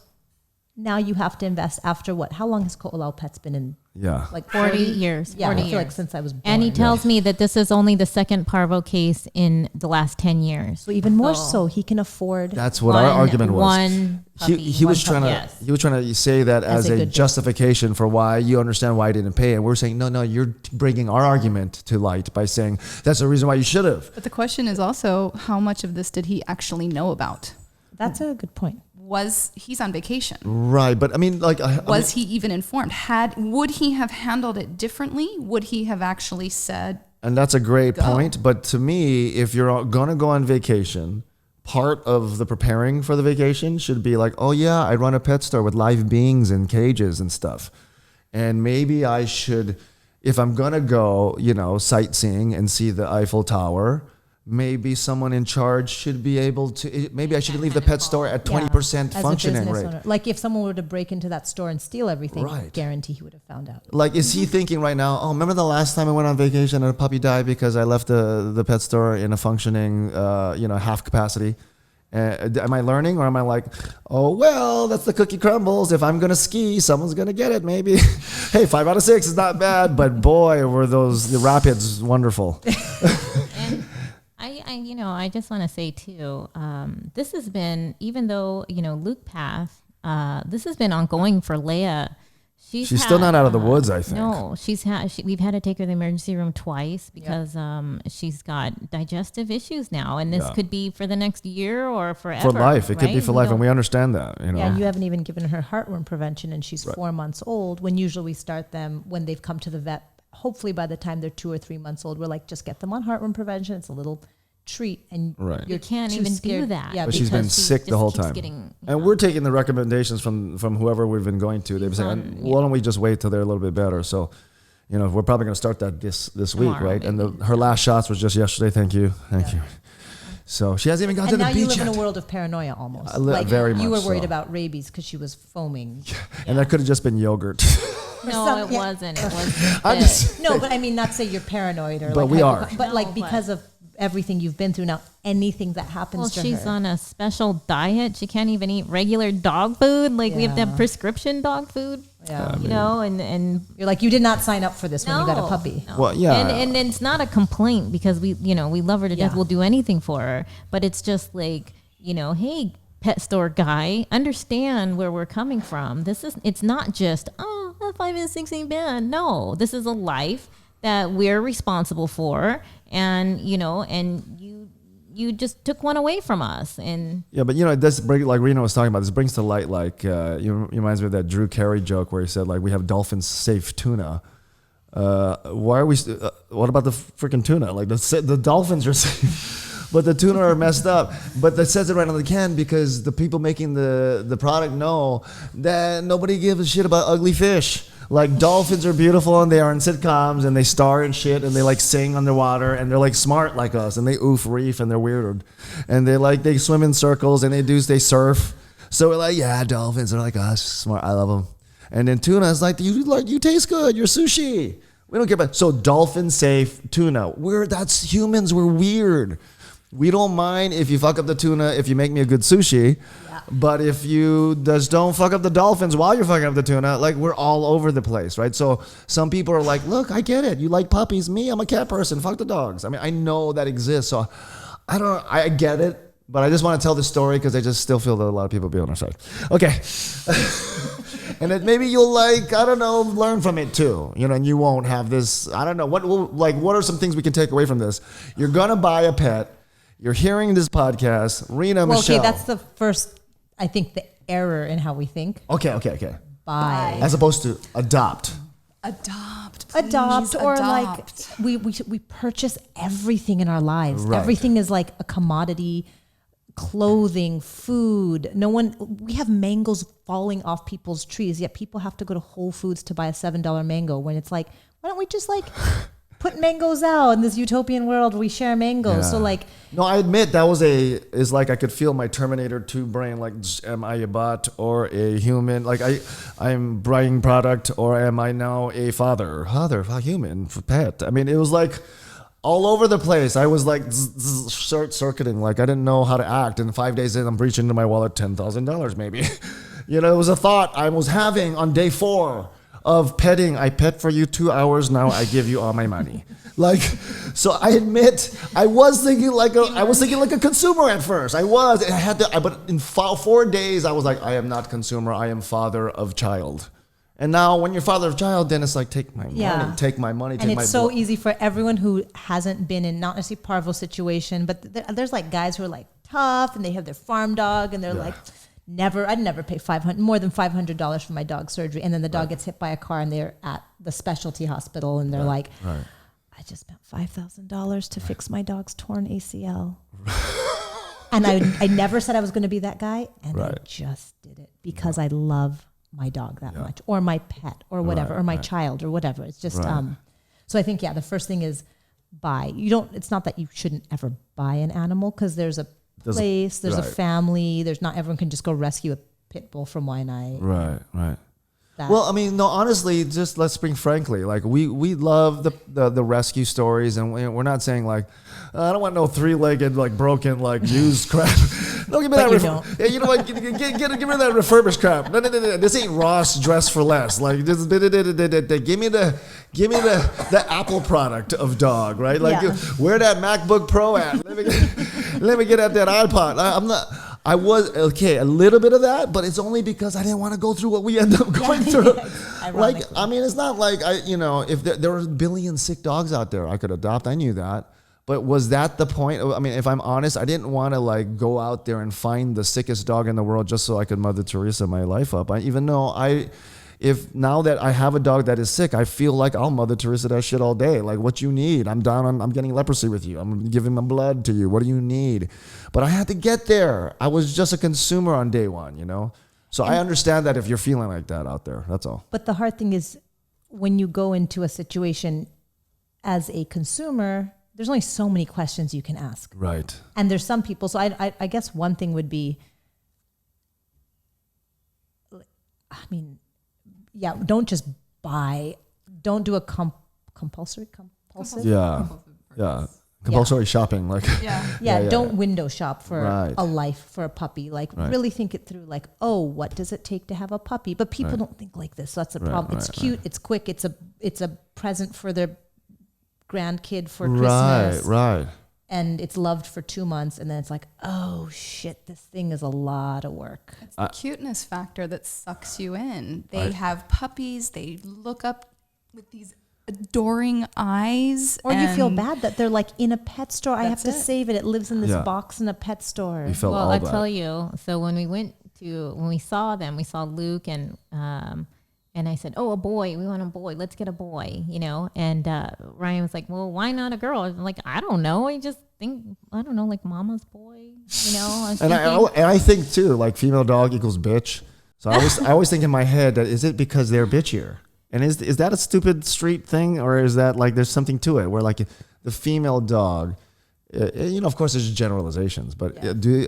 now you have to invest after what? How long has Koolau Pet's been in? Yeah. Like 40 years. Yeah, 40 I feel years. like since I was born. And he tells me that this is only the second Parvo case in the last 10 years. So even more so, he can afford. That's what our argument was. One puppy, he was trying to say that as a justification for why you understand why I didn't pay. And we're saying, no, you're bringing our argument to light by saying that's the reason why you should have. But the question is also, how much of this did he actually know about? That's a good point. He's on vacation. Right, but I mean, like... Was he even informed? Would he have handled it differently? Would he have actually said... And that's a great point, but to me, if you're going to go on vacation, part of the preparing for the vacation should be like, oh yeah, I run a pet store with live beings and cages and stuff. And maybe I should, if I'm going to go, sightseeing and see the Eiffel Tower... Maybe someone in charge should be able to. Maybe I should leave the pet store at 20% functioning rate. Owner. Like if someone were to break into that store and steal everything, guarantee he would have found out. Like, is he thinking right now? Oh, remember the last time I went on vacation and a puppy died because I left the pet store in a functioning, half capacity. Am I learning, or am I like, oh well, that's the cookie crumbles. If I'm gonna ski, someone's gonna get it. Maybe. Hey, 5 out of 6 is not bad, but boy, were the rapids wonderful. I I just want to say too, this has been, even though, Luke passed, this has been ongoing for Leia. She's still not out of the woods, I think. No, we've had to take her to the emergency room twice because she's got digestive issues now. And this could be for the next year or forever. For life. It could be for life. And we understand that. Yeah, and you haven't even given her heartworm prevention, and she's 4 months old, when usually we start them when they've come to the vet. Hopefully by the time they're 2 or 3 months old, we're like, just get them on heartworm prevention. It's a little treat, and you can't even do that. Yeah, but she's been sick the whole time. And we're taking the recommendations from whoever we've been going to. They've saying, why don't we just wait till they're a little bit better? So, we're probably going to start that this week, right? Maybe. And her last shots was just yesterday. Thank you. So she hasn't even gone to the beach yet. And now you live in a world of paranoia almost. Very much. You were worried about rabies because she was foaming. And that could have just been yogurt. No, it wasn't. It wasn't. No, but I mean, not to say you're paranoid or but we are. But because of everything you've been through now, anything that happens to her. She's on a special diet. She can't even eat regular dog food. Like we have to have prescription dog food. Yeah, and you're like, you did not sign up for this when you got a puppy. No. Well, yeah, and it's not a complaint because we love her to death. We'll do anything for her, but it's just like, hey, pet store guy, understand where we're coming from. It's not just a 5 and 16 band. No, this is a life that we're responsible for, and you just took one away from us. And but this brings, like Reno was talking about, this brings to light, like reminds me of that Drew Carey joke where he said, like, we have dolphins safe tuna. Why are we? What about the freaking tuna? Like the dolphins are safe, but the tuna are messed up. But that says it right on the can because the people making the product know that nobody gives a shit about ugly fish. Like, dolphins are beautiful and they are in sitcoms and they star and shit and they like sing underwater and they're like smart like us and they oof reef and they're weird and they swim in circles and they surf. So we're like, yeah, dolphins are like us, smart. I love them. And then tuna is like, you taste good. You're sushi. We don't care about. So dolphin safe tuna. That's humans. We're weird. We don't mind if you fuck up the tuna if you make me a good sushi. Yeah. But if you just don't fuck up the dolphins while you're fucking up the tuna, like, we're all over the place, right? So some people are like, look, I get it. You like puppies. Me, I'm a cat person. Fuck the dogs. I mean, I know that exists. So I get it. But I just want to tell this story because I just still feel that a lot of people be on our side. Okay. And then maybe you'll learn from it too. And you won't have this, I don't know. What are some things we can take away from this? You're going to buy a pet. You're hearing this podcast. Rena, Michelle. Okay, that's the first, I think, the error in how we think. Okay. Buy. As opposed to adopt. Adopt, or like we purchase everything in our lives. Right. Everything is like a commodity. Clothing, food. We have mangoes falling off people's trees, yet people have to go to Whole Foods to buy a $7 mango when it's like, why don't we just like put mangoes out in this utopian world where we share mangoes? Yeah. So like, no, I admit that is like, I could feel my Terminator 2 brain, like, am I a bot or a human? Like I'm buying product, or am I now a father, human, pet? I mean, it was like all over the place. I was like short-circuiting, like I didn't know how to act. And 5 days in, I'm reaching into my wallet, $10,000 maybe. It was a thought I was having on day 4 of petting. I pet for you 2 hours, now I give you all my money. Like, so I admit I was thinking like a consumer at first. But in 4 days I was like, I am not consumer, I am father of child. And now when you're father of child, then it's like, take my money, take my money, take my And it's so easy for everyone who hasn't been in, not necessarily Parvo situation, but there's like guys who are like tough and they have their farm dog and they're like, I'd never pay more than $500 for my dog's surgery. And then the dog gets hit by a car and they're at the specialty hospital and they're like, I just spent $5,000 to fix my dog's torn ACL. And I never said I was going to be that guy. And I just did it because I love my dog that much, or my pet, or whatever, or my child, or whatever. It's just, so I think, the first thing is buy. It's not that you shouldn't ever buy an animal, because there's a place, there's a family, not everyone can just go rescue a pit bull from Waianae. Right. Well, I mean, no, honestly, just let's speak frankly. Like, we love the rescue stories, and we're not saying like, I don't want no 3-legged, like broken, like used crap. No, give me that. Yeah, you know what? Give me that refurbished crap. No. This ain't Ross dressed for less. Like, give me Give me the Apple product of dog, right? Like, where that MacBook Pro at? Let me get at that iPod. I was okay, a little bit of that, but it's only because I didn't want to go through what we end up going through. Like, I mean, it's not like if there were a billion sick dogs out there I could adopt, I knew that. But was that the point? I mean, if I'm honest, I didn't want to like go out there and find the sickest dog in the world just so I could Mother Teresa my life up. Even though if now that I have a dog that is sick, I feel like I'll Mother Teresa that shit all day. Like, what you need? I'm getting leprosy with you. I'm giving my blood to you. What do you need? But I had to get there. I was just a consumer on day one, So I understand that if you're feeling like that out there, that's all. But the hard thing is when you go into a situation as a consumer, there's only so many questions you can ask. Right. And there's some people, so I guess one thing would be, don't just buy, don't do a compulsory. Compulsory shopping, like don't window shop for a life for a puppy. Like really think it through. Like, what does it take to have a puppy? But people don't think like this. So that's the problem. It's cute. It's quick. It's a present for their grandkid for Christmas. Right. And it's loved for 2 months, and then it's like, oh shit, this thing is a lot of work. It's the cuteness factor that sucks you in. They have puppies. They look up with these adoring eyes. Or you feel bad that they're like in a pet store. I have to save it. It lives in this box in a pet store. Well, I'll tell you. So when we saw them, we saw Luke and I said, a boy, we want a boy. Let's get a boy, And Ryan was like, well, why not a girl? I'm like, I don't know. I just think, I don't know, like mama's boy, And I think too, like female dog equals bitch. So I always think in my head that is it because they're bitchier? And is that a stupid street thing, or is that like there's something to it where like the female dog, of course there's generalizations, but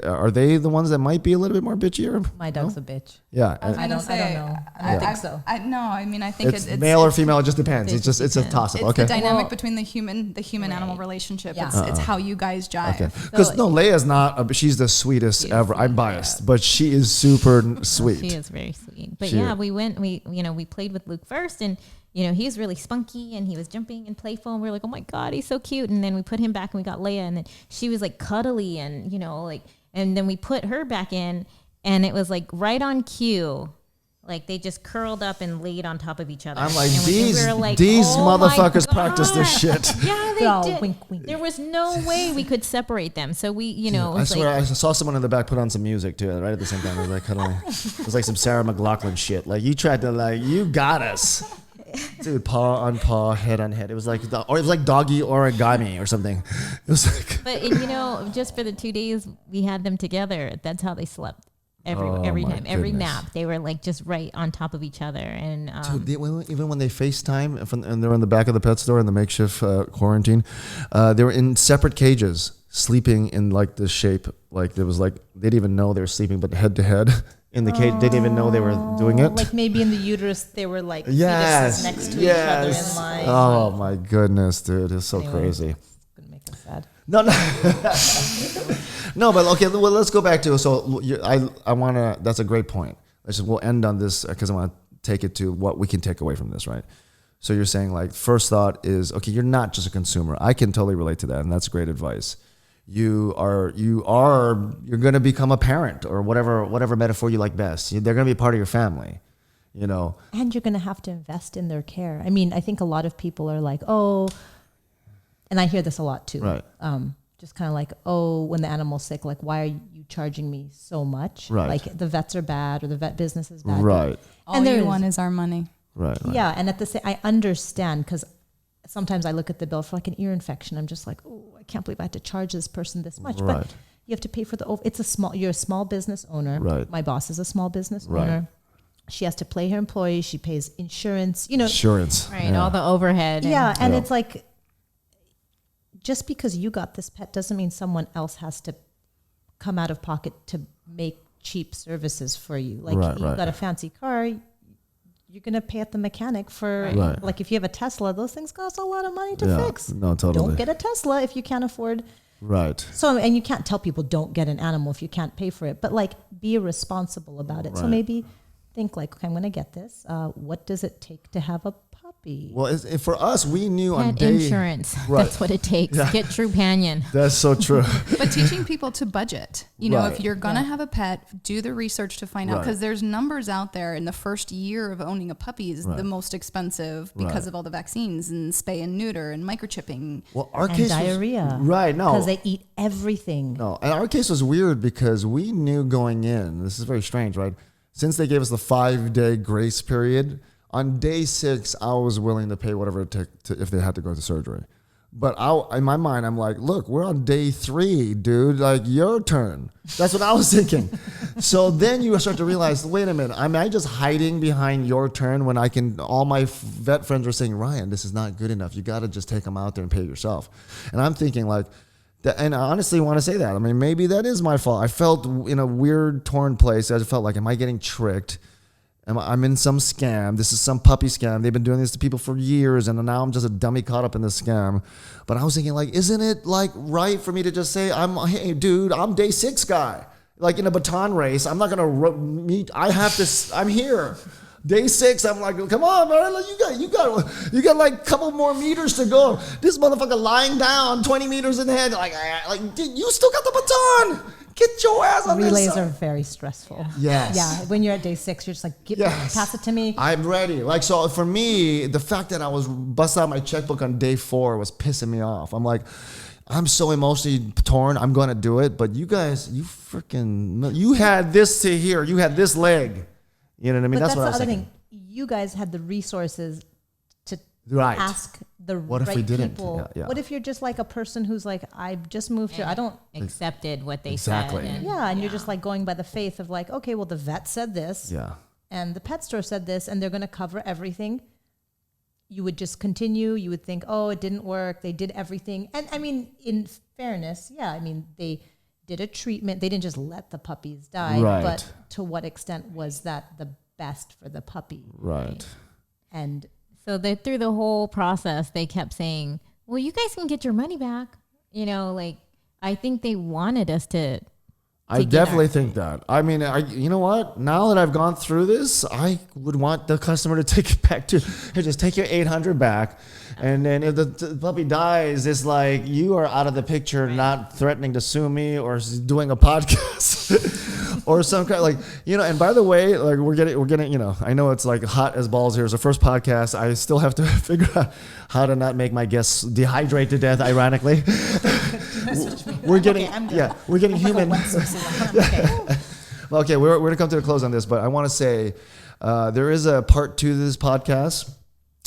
are they the ones that might be a little bit more bitchier? My dog's a bitch. Yeah. I don't know. I don't think so. I think it's male or female. It just depends. It's a toss up. It's Okay. the dynamic between the human animal relationship. Yeah. It's how you guys jive. Okay. Because Leia's not. She's the sweetest ever. I'm biased, but she is super sweet. She is very sweet. But we went. We played with Luke first, and he was really spunky and he was jumping and playful, and we were like, oh my God, he's so cute. And then we put him back and we got Leia, and then she was like cuddly and, and then we put her back in, and it was like right on cue. Like they just curled up and laid on top of each other. I'm like, and these we were like, motherfuckers practice this shit. Yeah, they did. Wink, wink. There was no way we could separate them. So we, I swear, I saw someone in the back put on some music too, right at the same time. It was like cuddling. It was like some Sarah McLachlan shit. Like you tried to you got us. Dude, paw on paw, head on head. It was like doggy origami or something. It was like. But just for the 2 days we had them together, that's how they slept. Every time, every nap, they were like just right on top of each other. And dude, even when they FaceTime and they're in the back of the pet store in the makeshift quarantine, they were in separate cages, sleeping in like this shape. Like there was like they didn't even know they were sleeping, but head to head. In the cage, they didn't even know they were doing it. Like maybe in the uterus, they were like fetuses next to each other in line. Oh my goodness, dude, it's so crazy. It's gonna make us sad. No. No, but okay. Well, let's go back to I wanna. That's a great point. We'll end on this because I want to take it to what we can take away from this, right? So you're saying like first thought is okay. You're not just a consumer. I can totally relate to that, and that's great advice. You're going to become a parent or whatever metaphor you like best. They're going to be part of your family, And you're going to have to invest in their care. I mean, I think a lot of people are like, and I hear this a lot too. Right. Just kind of like, when the animal's sick, like, why are you charging me so much? Right. Like the vets are bad or the vet business is bad. Right. All you want is our money. Right. Yeah. And I understand because sometimes I look at the bill for like an ear infection. I'm just like, I can't believe I had to charge this person this much. Right. But you have to pay for you're a small business owner. Right. My boss is a small business Right. owner. She has to pay her employees. She pays insurance, Insurance. right, all the overhead. And it's like, just because you got this pet doesn't mean someone else has to come out of pocket to make cheap services for you. Like you've got a fancy car, you're going to pay at the mechanic for, like if you have a Tesla, those things cost a lot of money to fix. No, totally. Don't get a Tesla if you can't afford. Right. So, and you can't tell people don't get an animal if you can't pay for it, but like be responsible about it. Right. So maybe think like, okay, I'm going to get this. What does it take to have a puppy? puppy. Well, for us, we knew on Pet day insurance. Right. That's what it takes. Yeah. Get Trupanion. That's so true. But teaching people to budget, Right. if you're going to have a pet, do the research to find out, Right. because there's numbers out there in the first year of owning a puppy is Right. the most expensive because Right. of all the vaccines and spay and neuter and microchipping. Well, our And case diarrhea. was, right? No, Because they eat everything. no. And our case was weird because we knew going in. This is very strange, right? Since they gave us the 5-day grace period, on day 6, I was willing to pay whatever it took if they had to go to surgery. But in my mind, I'm like, look, we're on day 3, dude. Like, your turn. That's what I was thinking. So then you start to realize, wait a minute, am I just hiding behind your turn when all my vet friends are saying, Ryan, this is not good enough. You got to just take them out there and pay it yourself. And I'm thinking like, and I honestly want to say that. I mean, maybe that is my fault. I felt in a weird, torn place. I felt like, am I getting tricked? I'm in some scam. This is some puppy scam. They've been doing this to people for years, and now I'm just a dummy caught up in this scam. But I was thinking, like, isn't it like right for me to just say, hey, dude, I'm day 6 guy. Like in a baton race, I'm not gonna meet. I'm here. Day 6, I'm like, come on, man, you got like a couple more meters to go. This motherfucker lying down 20 meters in head, like, dude, you still got the baton. Get your ass on this Relays side. are very stressful. Yes. Yeah. When you're at day 6, you're just like, Yes. pass it to me. I'm ready. Like, so for me, the fact that I was busting out my checkbook on day 4 was pissing me off. I'm like, I'm so emotionally torn. I'm going to do it. But you guys, you had this to here. You had this leg. You know what I mean? But that's what I the was other thinking. thing. You guys had the resources to Right. ask the What if right we didn't? people. Yeah, yeah. What if you're just like a person who's like, I just moved here. I don't. Accepted what they Exactly. said. Yeah, and you're just like going by the faith of like, okay, well, the vet said this, Yeah. and the pet store said this, and they're going to cover everything. You would just continue. You would think, oh, it didn't work. They did everything. And I mean, in fairness, yeah, I mean, they did a treatment. They didn't just let the puppies die. Right. But to what extent was that the best for the puppy? Right. And So through the whole process, they kept saying, well, you guys can get your money back. Like, I think they wanted us to. I definitely think that. I mean, you know what? Now that I've gone through this, I would want the customer to take it back too. Here, just take your $800 back. And then if the puppy dies, it's like you are out of the picture, not threatening to sue me or doing a podcast or some kind of like, and by the way, like we're getting, I know it's like hot as balls here. It's the first podcast. I still have to figure out how to not make my guests dehydrate to death, ironically. We're getting, we're getting human. Well, okay, we're going to come to a close on this, but I want to say there is a part 2 to this podcast.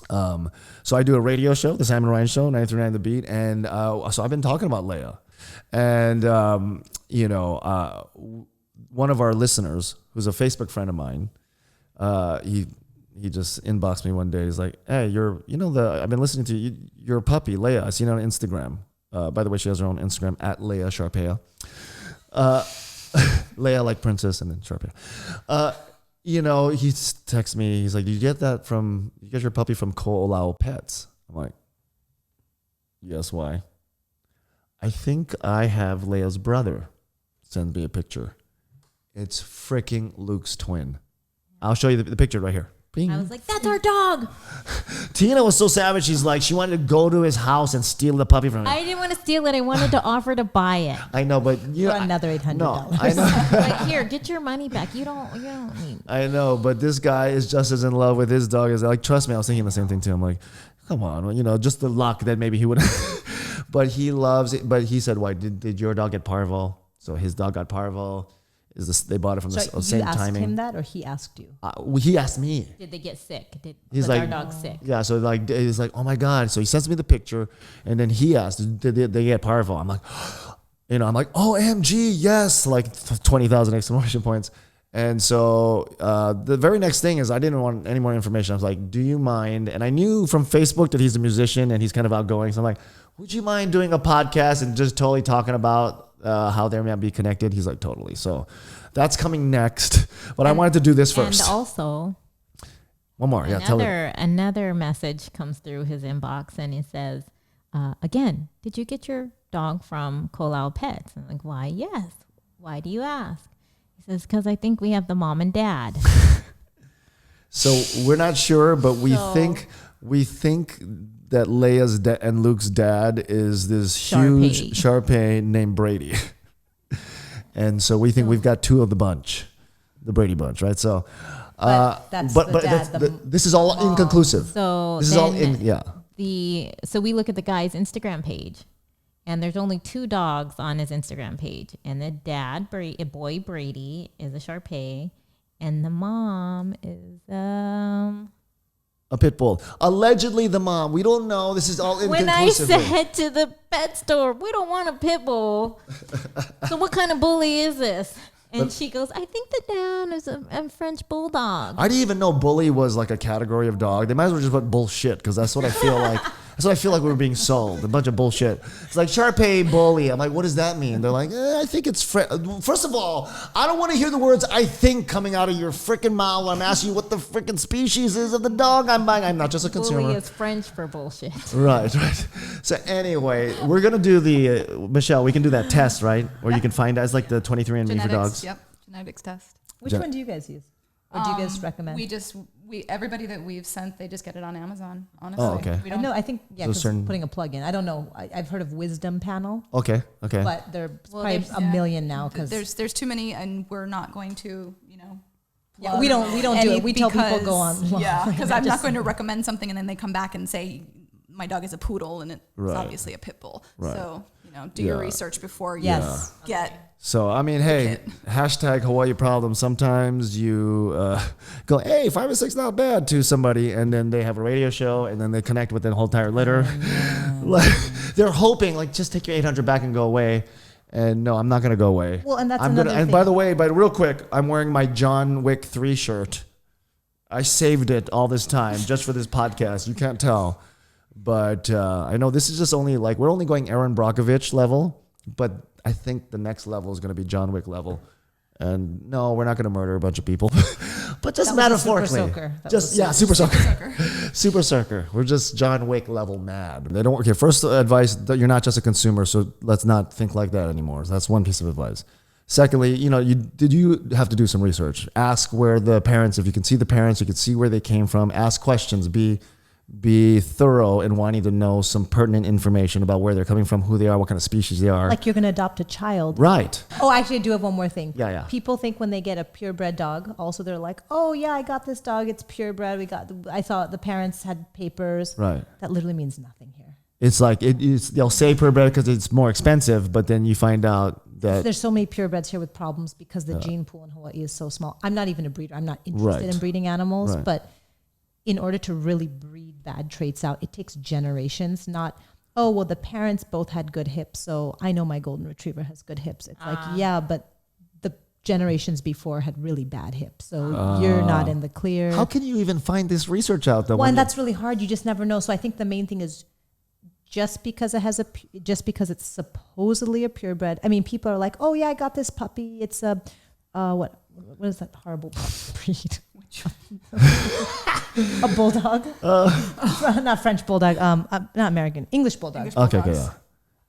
So I do a radio show, the Sam and Ryan Show, 93.9 The Beat, and so I've been talking about Leia. And, one of our listeners, who's a Facebook friend of mine, he just inboxed me one day. He's like, hey, I've been listening to you. You're a puppy, Leia. I seen it on Instagram. By the way, she has her own Instagram, at Leia Sharpei. Leia like princess and then Sharpei. He texts me. He's like, "Did you get your puppy from Koolau Pets?" I'm like, "Yes, why?" I think I have Leia's brother send me a picture. It's freaking Luke's twin. I'll show you the picture right here. Bing. I was like, that's our dog. Tina was so savage. She's like, she wanted to go to his house and steal the puppy from him. I didn't want to steal it. I wanted to offer to buy it. I know, but for another $800. No, I know. Like, here, get your money back. You don't need. I know, but this guy is just as in love with his dog as like. Trust me, I was thinking the same thing too. I'm like, come on, just the luck that maybe he would. But he loves it. But he said, "Why did your dog get Parvo?" So his dog got Parvo. They bought it from the same timing. You asked him that, or he asked you? He asked me. Did they get sick? Was our dog sick? Yeah, so like he's like, oh my god. So he sends me the picture, and then he asked, did they get Parvo? I'm like, OMG, yes, like 20,000 exclamation points. And so the very next thing is I didn't want any more information. I was like, do you mind? And I knew from Facebook that he's a musician and he's kind of outgoing. So I'm like, would you mind doing a podcast and just totally talking about how they might be connected? He's like, totally. So that's coming next. But I wanted to do this first. And also, one more. Yeah, tell her. Another message comes through his inbox and it says, again, did you get your dog from Koolau Pets? I'm like, why? Yes. Why do you ask? He says, because I think we have the mom and dad. So we're not sure, but we think we think that Leia's and Luke's dad is this Sharpei. huge Sharpei named Brady. And so we think we've got two of the bunch, the Brady bunch, right? So, that's the dad, this is all inconclusive. So this is all so we look at the guy's Instagram page, and there's only 2 dogs on his Instagram page, and the dad, boy Brady, is a Sharpei, and the mom is a pit bull. Allegedly, the mom. We don't know. This is all When I inconclusive. said to the pet store, we don't want a pit bull. So what kind of bully is this? And she goes, I think the dad is a French bulldog. I didn't even know bully was like a category of dog. They might as well just put bullshit, because that's what I feel like. That's what I feel like we were being sold. A bunch of bullshit. It's like Sharpei bully. I'm like, what does that mean? They're like, I think it's first of all, I don't want to hear the words I think coming out of your freaking mouth when I'm asking you what the freaking species is of the dog I'm buying. I'm not just a consumer. Bully is French for bullshit. Right. So anyway, we're going to do the, Michelle, we can do that test, right? Where you can find out. It's like the 23andMe for dogs. Yep, genetics test. Which one do you guys use? Or do you guys recommend? Everybody that we've sent, they just get it on Amazon, honestly. Oh, okay. We I don't, know. I think because putting a plug in. I don't know. I've heard of Wisdom Panel, Okay. but there's probably there's- a million now because there's too many, and we're not going to, yeah, we don't do it. We tell people go on. Yeah, because I'm not going to recommend something and then they come back and say my dog is a poodle and it's Right. obviously a pit bull. Right. So do your research before you Yes. get. So, I mean, hey, hashtag Hawaii problem. Sometimes you go, hey, 5 or 6, not bad to somebody, and then they have a radio show, and then they connect with the whole entire litter. Like, they're hoping, like, just take your 800 back and go away. And no, I'm not going to go away. Well, and that's I'm another gonna, And thing. by the way, real quick, I'm wearing my John Wick 3 shirt. I saved it all this time just for this podcast. You can't tell. But I know this is just only, like, we're only going Aaron Brockovich level, but I think the next level is going to be John Wick level. And no, we're not going to murder a bunch of people, but just That was a metaphorically. super soaker. That Just was super soaker. Super soaker. We're just John Wick level mad. They don't. Okay, first advice that you're not just a consumer, so let's not think like that anymore. That's one piece of advice. Secondly, you have to do some research. Ask where the parents, if you can see the parents, you can see where they came from. Ask questions. Be thorough in wanting to know some pertinent information about where they're coming from, who they are, what kind of species they are. like you're going to adopt a child. Right. Oh, actually, I do have one more thing. Yeah. People think when they get a purebred dog, also they're like, oh yeah, I got this dog. It's purebred. I thought the parents had papers. Right. That literally means nothing here. It's like they'll say purebred because it's more expensive, but then you find out that There's so many purebreds here with problems because the gene pool in Hawaii is so small. I'm not even a breeder. I'm not interested in breeding animals, Right. but in order to really breed bad traits out, it takes generations, not, oh, well, the parents both had good hips, so I know my golden retriever has good hips. It's like, yeah, but the generations before had really bad hips, so you're not in the clear. How can you even find this research out though? Well, and that's really hard. You just never know. So I think the main thing is just because it's supposedly a purebred. I mean, people are like, oh yeah, I got this puppy. It's a, what is that horrible breed? A bulldog, not French bulldog, not American, English bulldog. Okay, yeah.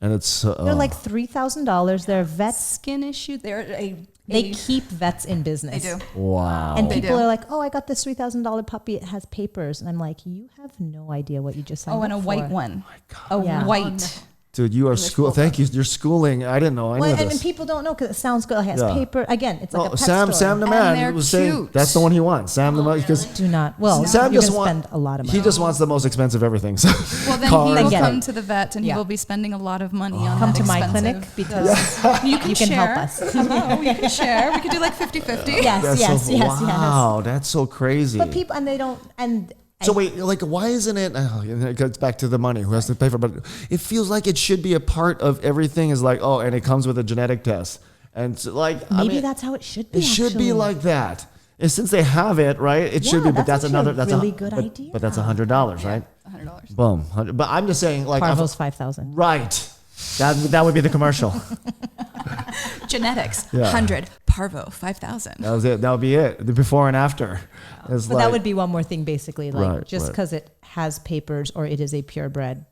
And it's They're like $3,000. They're vets. Skin issue. They keep vets in business. They do. wow. And They people do. are like, "Oh, I got this $3,000 puppy. It has papers." And I'm like, "You have no idea what you just signed Oh, and a up white for." one. Yeah. White. Dude, you are English school. bulldog. Thank you. You're schooling. I didn't know any Well, of and this. people don't know because it sounds good. It has Yeah. paper. Again, it's like a pet Sam store. the And man they're was saying cute. that's the one he wants. Sam the man because Do not. Well, Sam you're just going to wants. spend a lot of money. He just wants the most expensive everything. So Well, then cars. he will Get come it. to the vet and Yeah. he will be spending a lot of money on Come that to my expensive- clinic because You can, you can share. help us. Hello, you can share. We could do like 50-50. Yes, That's yes, so, yes, yes. wow, that's so crazy. But people, and they don't, and So wait, like, why isn't it? Oh, it goes back to the money. Who has to pay for? But it feels like it should be a part of everything. Is like, oh, and it comes with a genetic test, and so, like, maybe that's how it should be. it should be actually. like that. And since they have it, right? It should Yeah, be. But that's that's actually another. a That's really a good but, idea. But that's $100, right? $100. Boom. But I'm just saying, like, Parvo's 5,000. right. That would be the commercial. Genetics, Yeah. 100. Parvo, 5,000. That was it. That would be it. The before and after. It's But like, that would be one more thing, basically. Like Right, just right. because it has papers or it is a purebred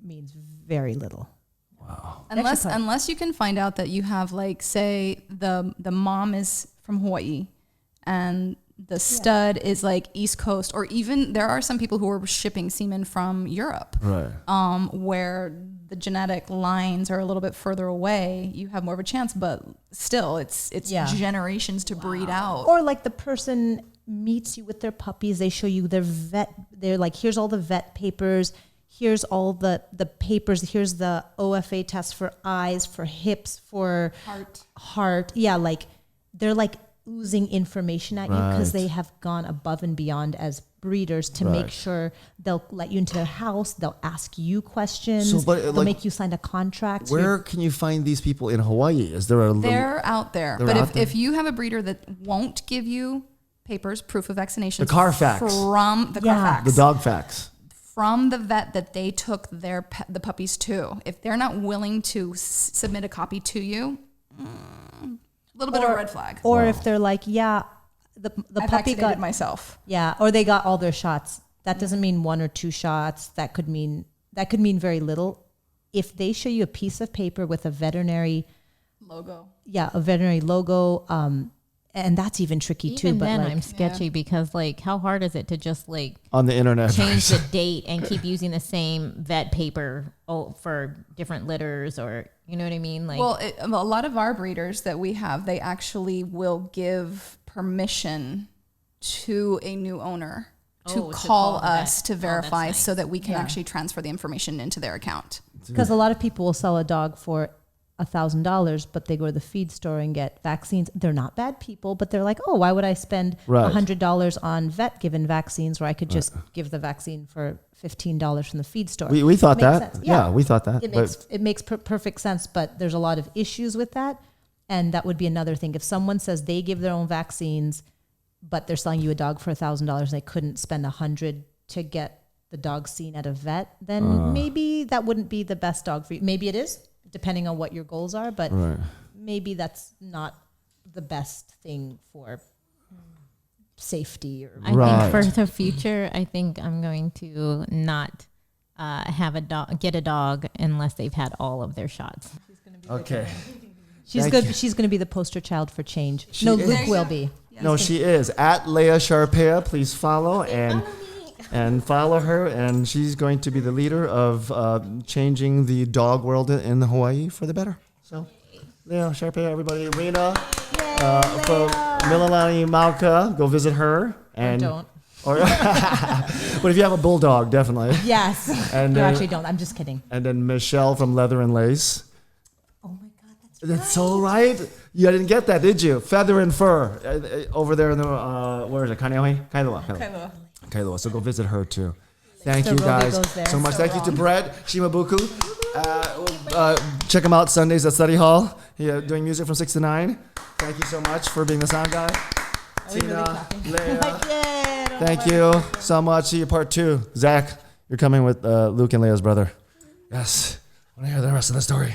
means very little. Unless you can find out that you have, like, say the mom is from Hawaii and the stud is like East Coast, or even there are some people who are shipping semen from Europe, Right. where the genetic lines are a little bit further away. You have more of a chance, but still, it's generations to breed out. Or like the person meets you with their puppies. They show you their vet. They're like, here's all the vet papers. Here's all the papers. Here's the OFA test for eyes, for hips, for heart. Yeah, like they're like oozing information at you because they have gone above and beyond as breeders to make sure they'll let you into their house. They'll ask you questions. They'll make you sign a contract. Where can you find these people in Hawaii? Is there a? They're out there. But if you have a breeder that won't give you papers, proof of vaccination, The Carfax. from the Carfax, The dog facts. from the vet that they took the puppies to, if they're not willing to submit a copy to you, a little bit of a red flag. Or if they're like, the I puppy vaccinated got myself. Yeah, or they got all their shots. That doesn't mean 1 or 2 shots. That could mean very little. If they show you a piece of paper with a veterinary Logo. Yeah, a veterinary logo. And that's even tricky too. Even But then, like, I'm sketchy because like, how hard is it to just like On the internet. change the date and keep using the same vet paper for different litters, or you know what I mean? Like, Well, a lot of our breeders that we have, they actually will give permission to a new owner to call us to verify nice. so that we can actually transfer the information into their account. because a lot of people will sell a dog for $1,000, but they go to the feed store and get vaccines. They're not bad people, but they're like, oh, why would I spend $100 on vet given vaccines where I could just give the vaccine for $15 from the feed store? We thought Makes that. sense. Yeah, we thought that. It makes perfect sense, but there's a lot of issues with that. And that would be another thing. If someone says they give their own vaccines, but they're selling you a dog for $1,000 and they couldn't spend $100 to get the dog seen at a vet, then maybe that wouldn't be the best dog for you. Maybe it is, depending on what your goals are, but maybe that's not the best thing for safety. Or I think for the future, I think I'm going to not get a dog unless they've had all of their shots. Okay. she's going to be the poster child for change. Luke will be. No, she is. At Leah Sharpei, please follow and follow her. And she's going to be the leader of changing the dog world in Hawaii for the better. So, Leah Sharpei, everybody. Rena from Mililani Mauka, go visit her. And Don't. But if you have a bulldog, definitely. Yes. And You actually don't. I'm just kidding. And then Michelle from Leather and Lace. Oh my God, That's so right. You didn't get that, did you? Feather and Fur over there in the where is it? Kailua. So go visit her too. Thank So you Roby guys goes there. so much. So Thank you to Brett Shimabuku. Check him out Sundays at Study Hall. Doing music from 6 to 9. Thank you so much for being the sound guy. Tina, Leah. Thank you so much. See you part 2. Zach, you're coming with Luke and Leah's brother. Yes. I want to hear the rest of the story.